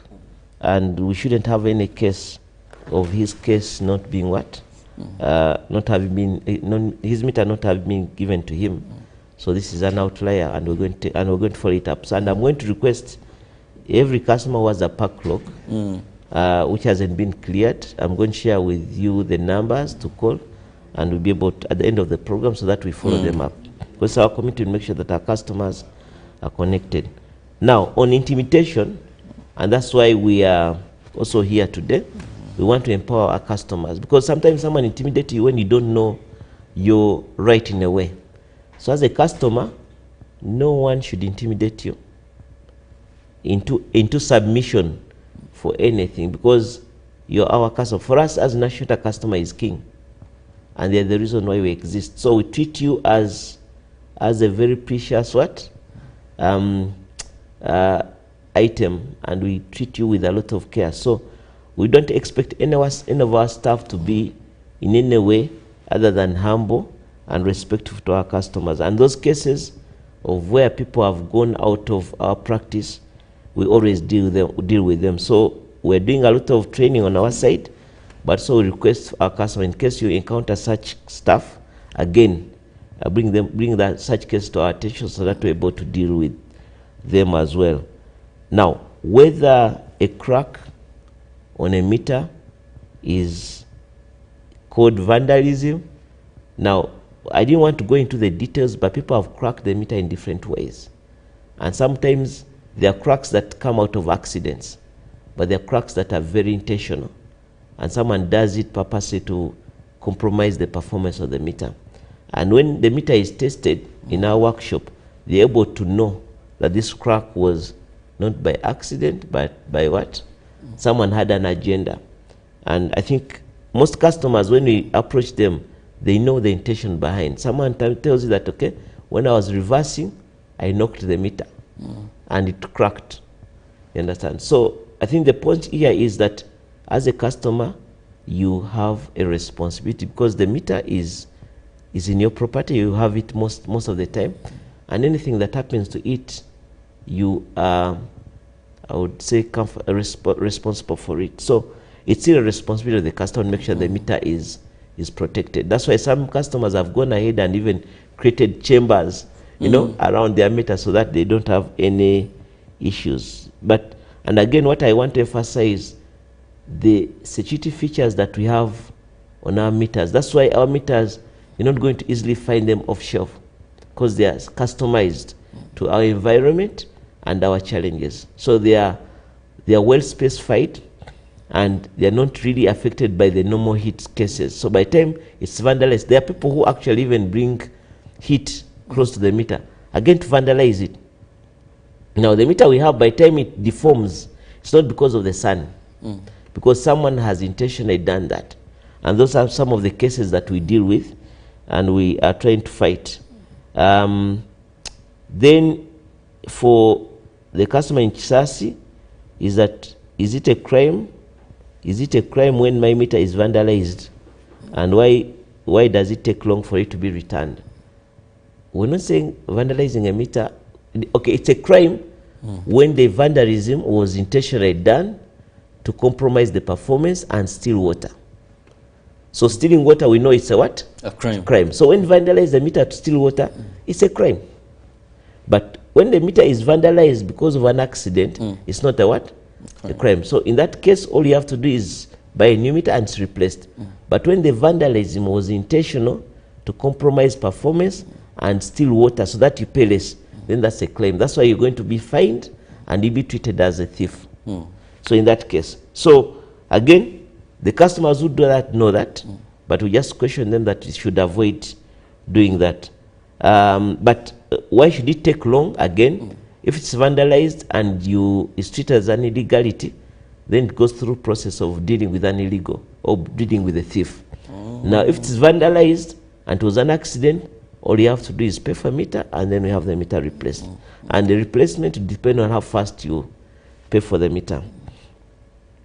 and we shouldn't have any case of his case not being what? Not having been, his meter not having been given to him. So this is an outlier, and we're going to follow it up. So, and I'm going to request every customer who has a backlog which hasn't been cleared, I'm going to share with you the numbers to call, and we'll be able to, at the end of the program, so that we follow them up. Because our committee will make sure that our customers are connected. Now, on intimidation, and that's why we are also here today, we want to empower our customers, because sometimes someone intimidates you when you don't know your right in a way. So as a customer, no one should intimidate you into submission for anything, because you're our customer. For us as national, a customer is king, and they're the reason why we exist. So we treat you as a very precious what? Item, and we treat you with a lot of care. So we don't expect any of our staff to be in any way other than humble and respectful to our customers. And those cases of where people have gone out of our practice, we always deal with them. So we're doing a lot of training on our side, but so we request our customers, in case you encounter such stuff, again, bring such case to our attention, so that we're able to deal with them as well. Now, whether a crack on a meter is called vandalism, now I didn't want to go into the details, but people have cracked the meter in different ways, and sometimes there are cracks that come out of accidents, but there are cracks that are very intentional, and someone does it purposely to compromise the performance of the meter. And when the meter is tested in our workshop, they're able to know that this crack was not by accident, but by what? Someone had an agenda. And I think most customers, when we approach them, they know the intention behind. Someone tells you that, okay, when I was reversing, I knocked the meter and it cracked. You understand? So I think the point here is that as a customer, you have a responsibility, because the meter is in your property. You have it most of the time, and anything that happens to it, you are, I would say, responsible for it. So it's still a responsibility of the customer to make sure the meter is protected. That's why some customers have gone ahead and even created chambers, you know, around their meter, so that they don't have any issues. And again, what I want to emphasize, the security features that we have on our meters. That's why our meters, you're not going to easily find them off shelf, because they are customized to our environment and our challenges. So they are well specified, and they are not really affected by the normal heat cases. So by the time it's vandalized, there are people who actually even bring heat close to the meter, again, to vandalize it. Now the meter we have, by the time it deforms, it's not because of the sun, because someone has intentionally done that. And those are some of the cases that we deal with, and we are trying to fight. Then for the customer in Kisasi, is it a crime? Is it a crime when my meter is vandalized? And why does it take long for it to be returned? We're not saying vandalizing a meter. Okay, it's a crime when the vandalism was intentionally done to compromise the performance and steal water. So stealing water, we know it's a what? A crime. So when vandalize the meter to steal water, it's a crime. But when the meter is vandalized because of an accident, it's not a what? A crime. So in that case, all you have to do is buy a new meter and it's replaced. But when the vandalism was intentional to compromise performance and steal water so that you pay less, then that's a claim. That's why you're going to be fined and you'll be treated as a thief. So in that case. So again, the customers who do that know that, but we just question them that you should avoid doing that. But why should it take long? Again, if it's vandalized and it's treated as an illegality, then it goes through process of dealing with an illegal or dealing with a thief. Now, if it's vandalized and it was an accident, all you have to do is pay for meter, and then we have the meter replaced. And the replacement will depend on how fast you pay for the meter.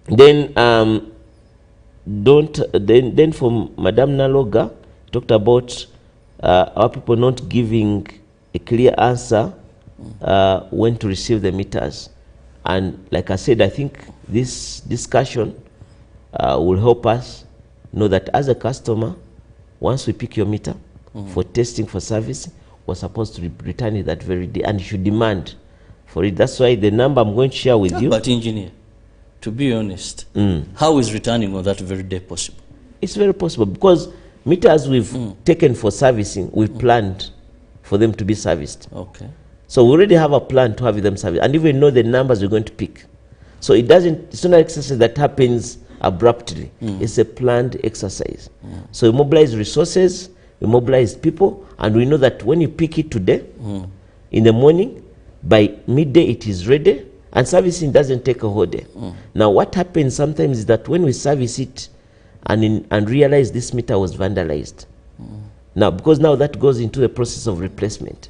Then then for Madam Naloga, talked about our people not giving a clear answer when to receive the meters. And like I said, I think this discussion will help us know that as a customer, once we pick your meter for testing, for service, we're supposed to return it that very day, and you should demand for it. That's why the number I'm going to share with you. But engineer, to be honest, how is returning on that very day possible? It's very possible because meters we've taken for servicing, we've planned for them to be serviced. Okay. So we already have a plan to have them serviced, and even know the numbers we're going to pick. So it's not an exercise that happens abruptly. It's a planned exercise. So we mobilize resources, we mobilize people, and we know that when you pick it today, in the morning, by midday it is ready, and servicing doesn't take a whole day. Now what happens sometimes is that when we service it and realize this meter was vandalized, now because now that goes into the process of replacement.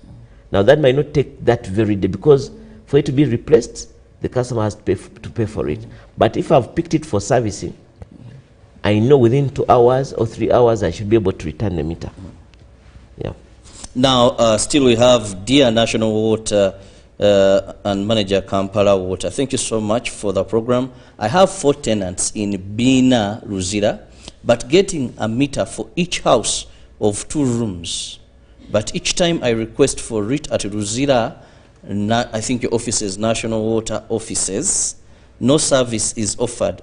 Now that might not take that very day, because for it to be replaced, the customer has to pay for it. But if I've picked it for servicing, I know within 2 hours or 3 hours I should be able to return the meter. Yeah. Now, still we have Dear National Water and Manager Kampala Water. Thank you so much for the program. I have 4 tenants in Bina, Ruzira, but getting a meter for each house of 2 rooms. But each time I request for it at Ruzira, I think your offices, National Water offices, no service is offered.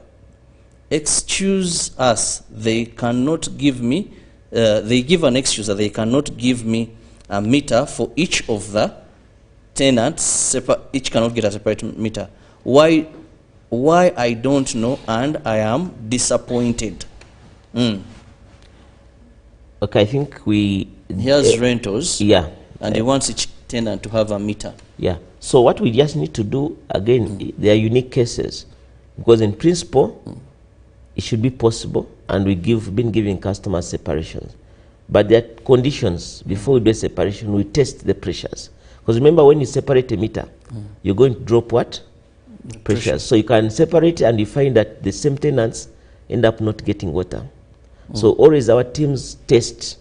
Excuse us, they cannot give me, they give an excuse that they cannot give me a meter for each of the tenants, each cannot get a separate meter. Why I don't know, and I am disappointed. Okay, I think he has rentals. Yeah. And he wants each tenant to have a meter. Yeah. So what we just need to do, again, there are unique cases. Because in principle, it should be possible, and we've been giving customers separations. But there are conditions. Before we do a separation, we test the pressures. Because remember, when you separate a meter, you're going to drop what? Pressures. So you can separate and you find that the same tenants end up not getting water. So always our teams test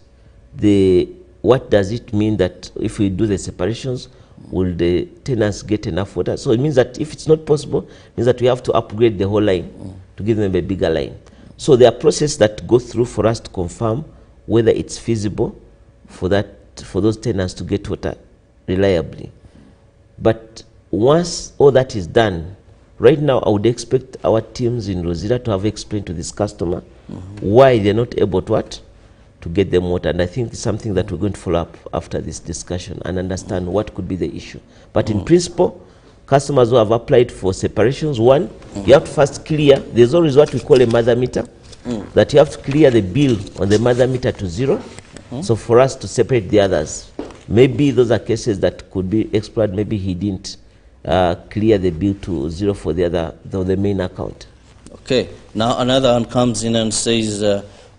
what does it mean that if we do the separations, will the tenants get enough water? So it means that if it's not possible, it means that we have to upgrade the whole line to give them a bigger line. So there are processes that go through for us to confirm whether it's feasible for those tenants to get water reliably. But once all that is done, right now I would expect our teams in Rosita to have explained to this customer why they're not able to get them water. And I think it's something that we're going to follow up after this discussion and understand what could be the issue. But in principle, customers who have applied for separations, one, you have to first clear, there's always what we call a mother meter, that you have to clear the bill on the mother meter to 0. So for us to separate the others, maybe those are cases that could be explored. Maybe he didn't clear the bill to 0 for the main account. Okay. Now another one comes in and says,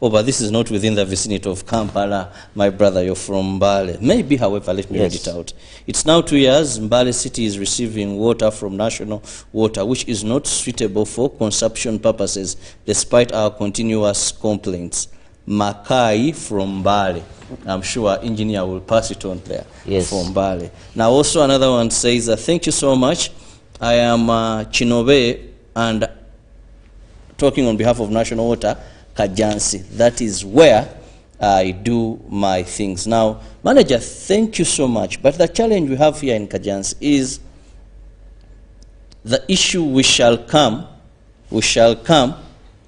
oh, but this is not within the vicinity of Kampala. My brother, you're from Mbale. Maybe, however, let me read it out. It's now 2 years. Mbale City is receiving water from National Water, which is not suitable for consumption purposes, despite our continuous complaints. Makai from Mbale. I'm sure engineer will pass it on there. Yes. From Mbale. Now, also another one says, thank you so much. I am Chinobe, and talking on behalf of National Water, Kajansi. That is where I do my things. Now, manager, thank you so much. But the challenge we have here in Kajansi is the issue we shall come, we shall come,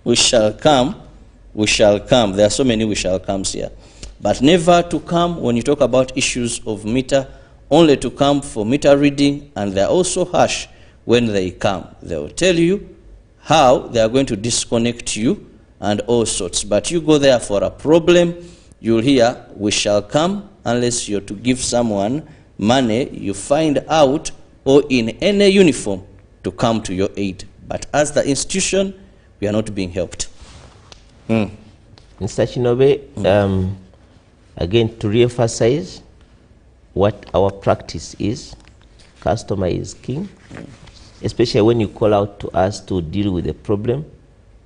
we shall come, we shall come. There are so many we shall comes here. But never to come when you talk about issues of meter, only to come for meter reading, and they're also harsh when they come. They will tell you how they are going to disconnect you and all sorts. But you go there for a problem, you'll hear, we shall come, unless you're to give someone money you find out or in any uniform to come to your aid. But as the institution, we are not being helped. Mr. Chinobe, again, to re-emphasize what our practice is, customer is king. especially when you call out to us to deal with the problem.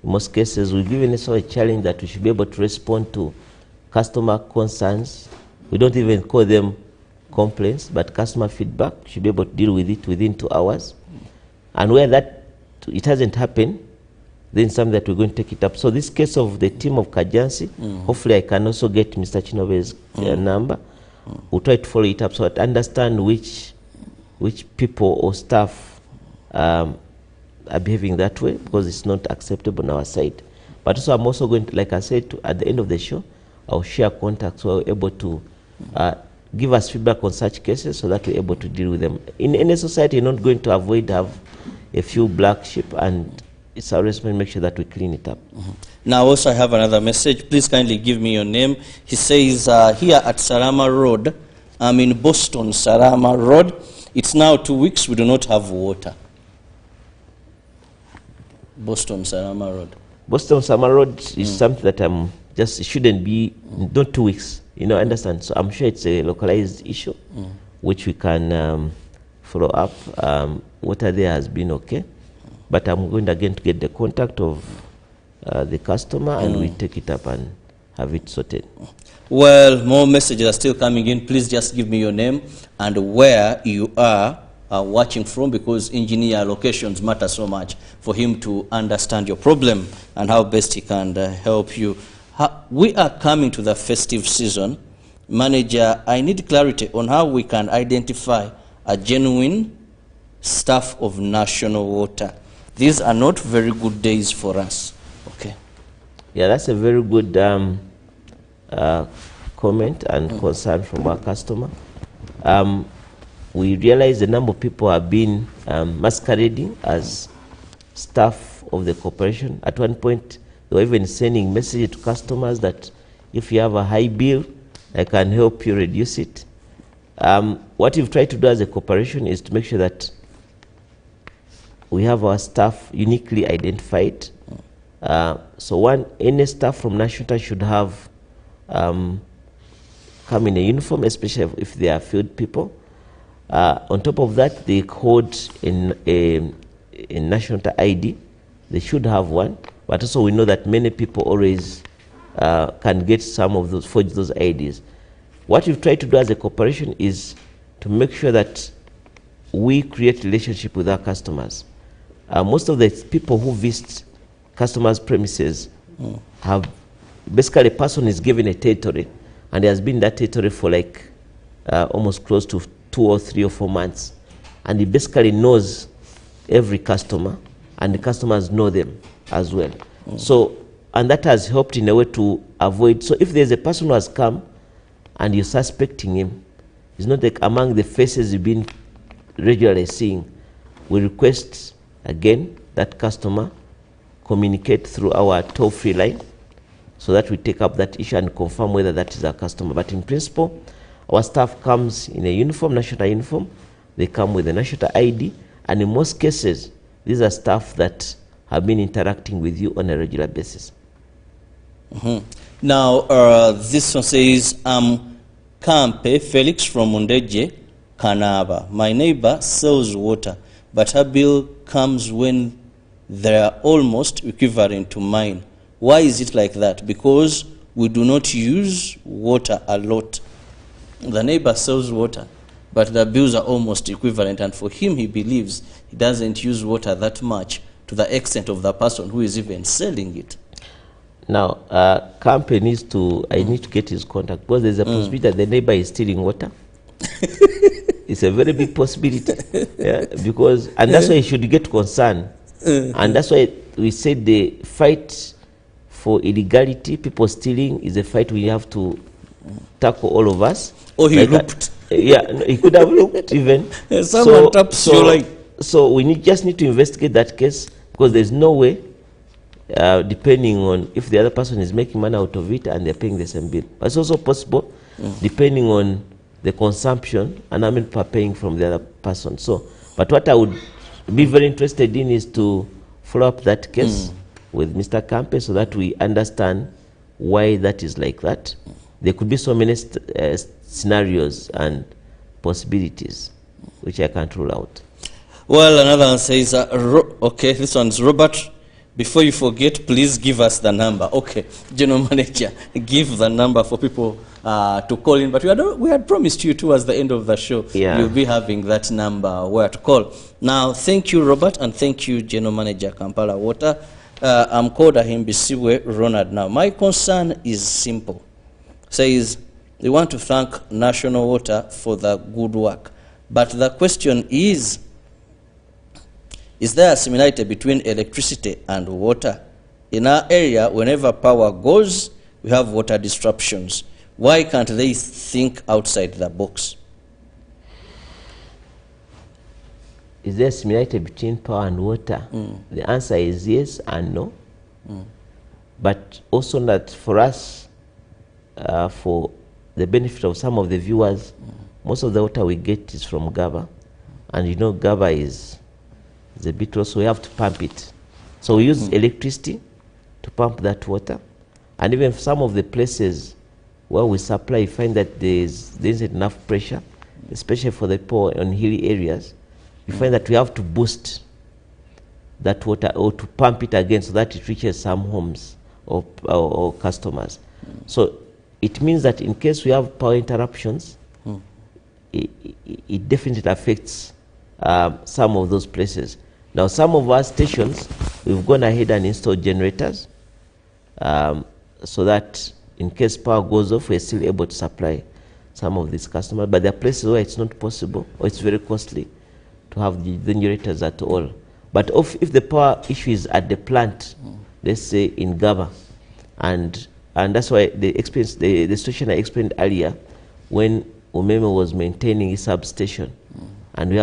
In most cases, we've given us a challenge that we should be able to respond to customer concerns. We don't even call them complaints, but customer feedback. We should be able to deal with it within 2 hours. And where that it hasn't happened, then something that we're going to take it up. So this case of the team of Kajansi, hopefully I can also get Mr. Chinobe's number. We'll try to follow it up so that I understand which people or staff are behaving that way, because it's not acceptable on our side. But also I'm also going to, like I said, at the end of the show, I'll share contacts so we're able to give us feedback on such cases so that we're able to deal with them. In any society, you're not going to avoid have a few black sheep, and it's our responsibility to make sure that we clean it up. Now also I have another message. Please kindly give me your name. He says, here at Sarama Road, I'm in Boston, Sarama Road. It's now 2 weeks, we do not have water. Boston, Sarama Road. Boston, Sarama Road is something that it shouldn't be, not 2 weeks, you know, understand. So I'm sure it's a localized issue, which we can follow up. Water there has been okay. But I'm going again to get the contact of the customer and we take it up and have it sorted. Well, more messages are still coming in. Please just give me your name and where you are watching from, because engineer locations matter so much for him to understand your problem and how best he can help you. We are coming to the festive season. Manager, I need clarity on how we can identify a genuine staff of national water. These are not very good days for us. Okay. Yeah, that's a very good comment and concern from our customer. We realize the number of people have been masquerading as staff of the corporation. At one point, they were even sending messages to customers that if you have a high bill, I can help you reduce it. What we've tried to do as a corporation is to make sure that we have our staff uniquely identified. So any staff from National should have come in a uniform, especially if they are field people. On top of that, they hold a national ID. They should have one, but also we know that many people always can get some of those, forge those IDs. What we've tried to do as a corporation is to make sure that we create relationship with our customers. Most of the people who visit customers' premises have basically a person is given a territory, and he has been in that territory for like almost close to 2 or 3 or 4 months, and he basically knows every customer, and the customers know them as well. So, and that has helped in a way to avoid. So, if there's a person who has come and you're suspecting him, it's not like among the faces you've been regularly seeing. We request again that customer communicate through our toll-free line so that we take up that issue and confirm whether that is our customer. But in principle, our staff comes in a uniform, national uniform. They come with a national ID, and in most cases, these are staff that have been interacting with you on a regular basis. Now, this one says, Kampe Felix from Mundeje, Kanaba. My neighbor sells water, but her bill comes when they are almost equivalent to mine. Why is it like that? Because we do not use water a lot. The neighbor sells water, but the bills are almost equivalent, and for him, he believes he doesn't use water that much to the extent of the person who is even selling it. Now, Kampe needs to, I need to get his contact, because there's a possibility that the neighbor is stealing water. It's a very big possibility, because, and that's why you should get concerned. And that's why we said the fight for illegality, people stealing, is a fight we have to tackle, all of us. Oh, he looked. Yeah, he could have looked even. Someone taps your line. So we just need to investigate that case, because there's no way, depending on if the other person is making money out of it and they're paying the same bill. But it's also possible, depending on the consumption and how many people are paying from the other person. So, but what I would be very interested in is to follow up that case with Mr. Kampe so that we understand why that is like that. There could be so many scenarios and possibilities which I can't rule out. Well, another one says, okay, this one's Robert. Before you forget, please give us the number. Okay, General Manager, give the number for people to call in. But we had promised you towards the end of the show, you'll be having that number where to call. Now, thank you, Robert, and thank you, General Manager, Kampala Water. I'm called Ahimbisiwe Ronald. Now, my concern is simple. Says, we want to thank National Water for the good work. But the question is there a similarity between electricity and water? In our area, whenever power goes, we have water disruptions. Why can't they think outside the box? Is there a similarity between power and water? The answer is yes and no. But also that for us, for the benefit of some of the viewers, most of the water we get is from Gaba. And you know Gaba is a bit low, so we have to pump it. So we use electricity to pump that water. And even some of the places where we supply, you find that there isn't enough pressure, especially for the poor on hilly areas. You find that we have to boost that water or to pump it again so that it reaches some homes or customers. So it means that in case we have power interruptions, it definitely affects some of those places. Now, some of our stations, we've gone ahead and installed generators so that in case power goes off, we're still able to supply some of these customers. But there are places where it's not possible or it's very costly to have the generators at all. But if the power issue is at the plant, let's say in Gaba, and that's why the situation I explained earlier, when Umeme was maintaining his substation, and we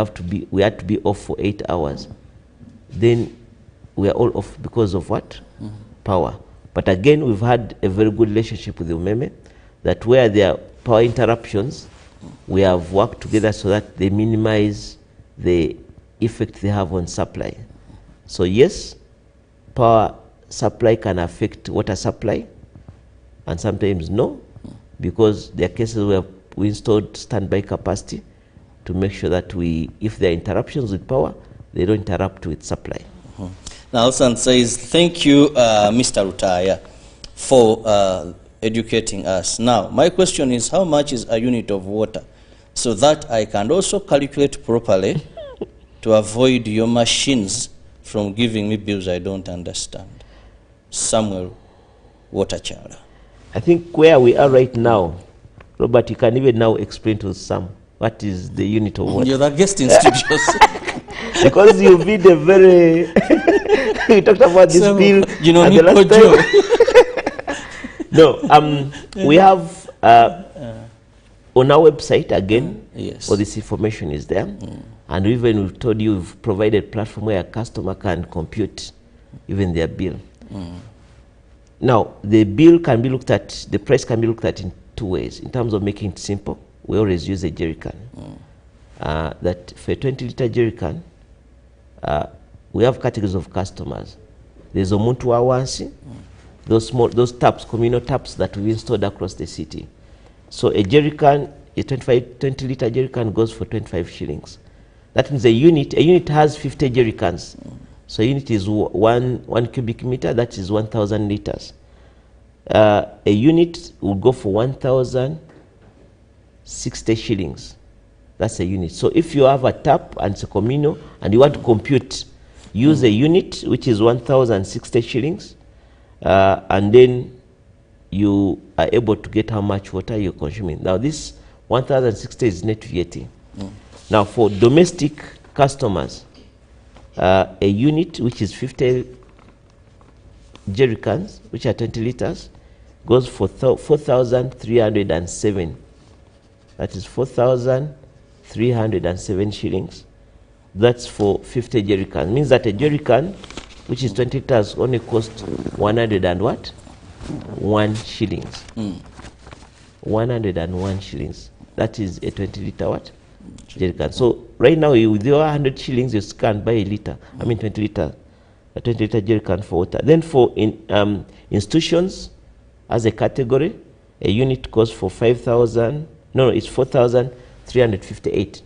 had to be off for 8 hours, then we are all off because of what? Power. But again, we've had a very good relationship with the Umeme, that where there are power interruptions, we have worked together so that they minimize the effect they have on supply. So yes, power supply can affect water supply, and sometimes no, because there are cases where we installed standby capacity to make sure that if there are interruptions with power, they don't interrupt with supply. Now, Alsan says, thank you, Mr. Rutaya, for educating us. Now, my question is, how much is a unit of water? So that I can also calculate properly to avoid your machines from giving me bills I don't understand. Samuel Waterchild. I think where we are right now, Robert, you can even now explain to Sam what is the unit of water. You're the guest in studios. Because you've been a very... we talked about this bill. You know, Nico Joe. No, we have on our website again, all this information is there. And even we've told you, we've provided a platform where a customer can compute even their bill. Now, the bill can be looked at, the price can be looked at in two ways. In terms of making it simple, we always use a jerrycan. That for a 20-liter jerrycan, we have categories of customers. There's Omuntu Awansi, those taps, communal taps that we installed across the city. So a jerrycan, a 20-liter jerrycan goes for 25 shillings. That means a unit has 50 jerrycans. So a unit is one cubic meter, that is 1,000 liters. A unit will go for 1,060 shillings. That's a unit. So if you have a tap and it's a communal and you want to compute, use a unit which is 1,060 shillings, and then you are able to get how much water you're consuming. Now this 1,060 is net VAT. Now for domestic customers, a unit which is 50 jerrycans, which are 20 liters, goes for 4,307. That is 4,307 shillings. That's for 50 jerrycans. Means that a jerrycan, which is 20 liters, only costs 100 and what? 1 shillings. 101 shillings. That is a 20-liter what? Jerrycan. So right now, with your 100 shillings, you can buy a liter. I mean 20-liter, a 20-liter jerrycan for water. Then for institutions, as a category, a unit costs for 5,000. No, it's 4,358.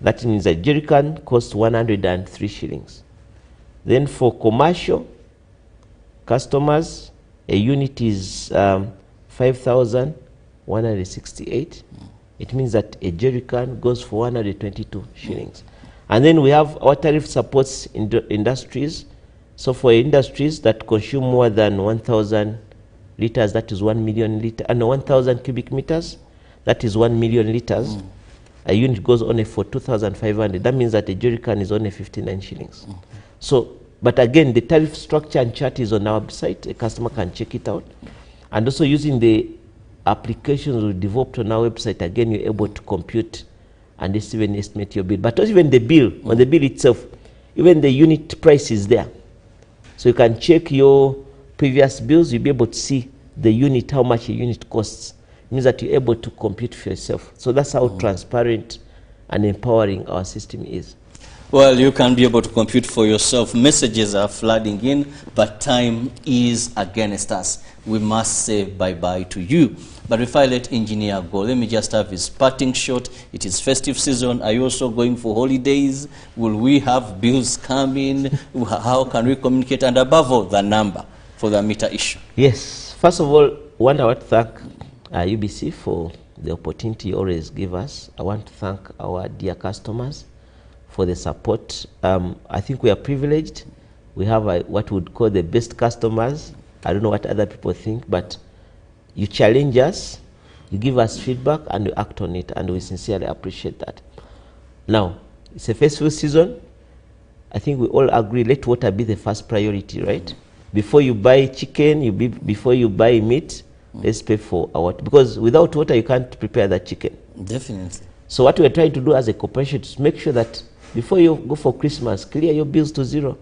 That means a jerrycan costs 103 shillings. Then for commercial customers, a unit is 5,168. It means that a jerrycan goes for 122 shillings. And then we have our tariff supports industries. So for industries that consume more than 1,000 liters, that is 1 million liters, and 1,000 cubic meters, that is 1 million liters. A unit goes only for 2,500. That means that a jerrycan is only 59 shillings. So, but again, the tariff structure and chart is on our website. A customer can check it out. And also using the applications we developed on our website, again, you're able to compute and even estimate your bill. But also even the bill, on the bill itself, even the unit price is there. So you can check your previous bills, you'll be able to see the unit, how much a unit costs. It means that you're able to compute for yourself. So that's how transparent and empowering our system is. Well, you can be able to compute for yourself. Messages are flooding in, but time is against us. We must say bye-bye to you. But if I let engineer go, let me just have his parting shot. It is festive season. Are you also going for holidays? Will we have bills coming? How can we communicate? And above all, the number for the meter issue. Yes. First of all, I want to thank UBC for the opportunity you always give us. I want to thank our dear customers for the support. I think we are privileged. We have what we would call the best customers. I don't know what other people think, but you challenge us, you give us feedback, and we act on it, and we sincerely appreciate that. Now, it's a festival season. I think we all agree, let water be the first priority, right? Before you buy chicken, before you buy meat, let's pay for our water. Because without water, you can't prepare that chicken. Definitely. So what we're trying to do as a corporation is make sure that before you go for Christmas, clear your bills to zero.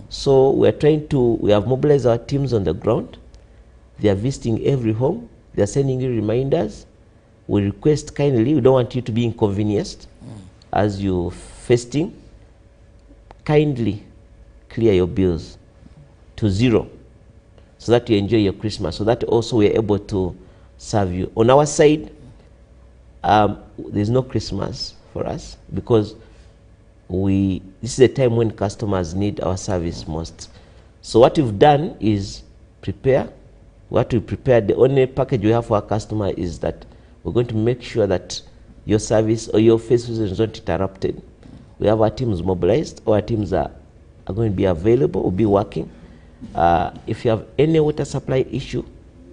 So we have mobilized our teams on the ground. They are visiting every home. They are sending you reminders. We request kindly, we don't want you to be inconvenienced as you fasting. Kindly clear your bills to zero so that you enjoy your Christmas, so that also we are able to serve you. On our side, there's no Christmas for us because this is a time when customers need our service most. So what we've done is prepare. What we prepared, the only package we have for our customer is that we're going to make sure that your service or your festival is not interrupted. We have our teams mobilized. Our teams are going to be available, will be working. If you have any water supply issue,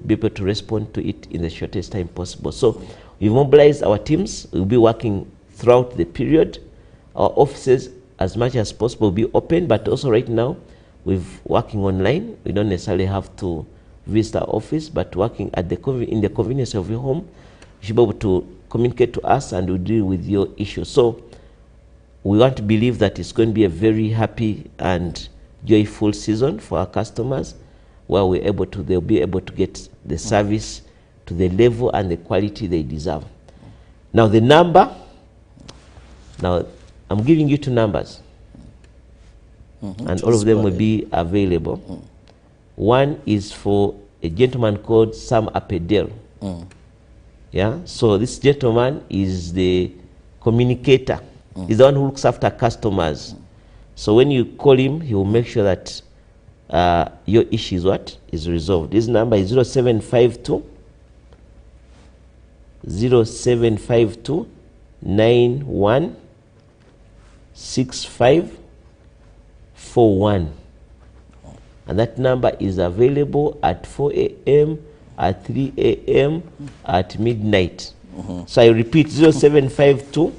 be able to respond to it in the shortest time possible. So we mobilized our teams. We'll be working throughout the period. Our offices, as much as possible, will be open, but also right now, we're working online. We don't necessarily have to visit our office, but working at in the convenience of your home, you should be able to communicate to us and we'll deal with your issue. So we want to believe that it's going to be a very happy and joyful season for our customers, where they'll be able to get the service to the level and the quality they deserve. Now the number, I'm giving you two numbers, and all of them will be available. One is for a gentleman called Sam Apedel. Yeah, so this gentleman is the communicator. He's the one who looks after customers. So when you call him, he will make sure that your issue is resolved. This number is 0752 916541. And that number is available at 4 a.m., at 3 a.m., at midnight. So I repeat, 0752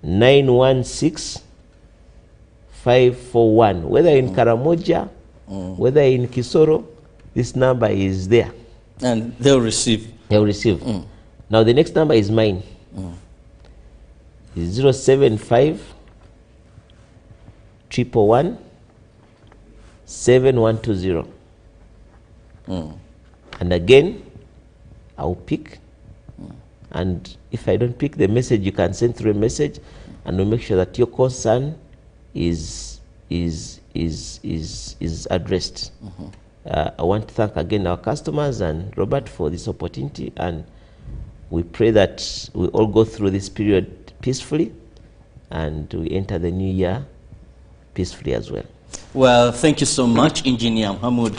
916541. Whether in Karamoja, whether in Kisoro, this number is there. And they'll receive. They'll receive. Now the next number is mine. It's 075 111 7120. And again, I'll pick. And if I don't pick the message, you can send through a message, and we'll make sure that your concern is addressed. I want to thank again our customers and Robert for this opportunity, and we pray that we all go through this period peacefully, and we enter the new year peacefully as well. Well, thank you so much, Engineer Mahmoud,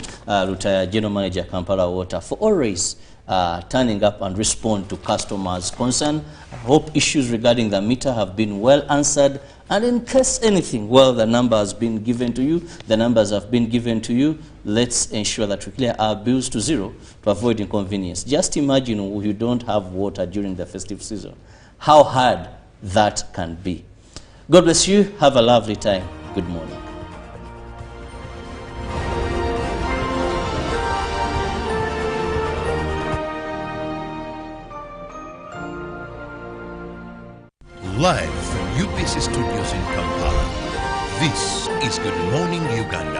retired General Manager, Kampala Water, for always turning up and respond to customers' concern. I hope issues regarding the meter have been well answered, and in case anything, well, the number has been given to you, the numbers have been given to you. Let's ensure that we clear our bills to zero to avoid inconvenience. Just imagine you don't have water during the festive season. How hard that can be. God bless you. Have a lovely time. Good morning. Live from UPC Studios in Kampala, this is Good Morning Uganda.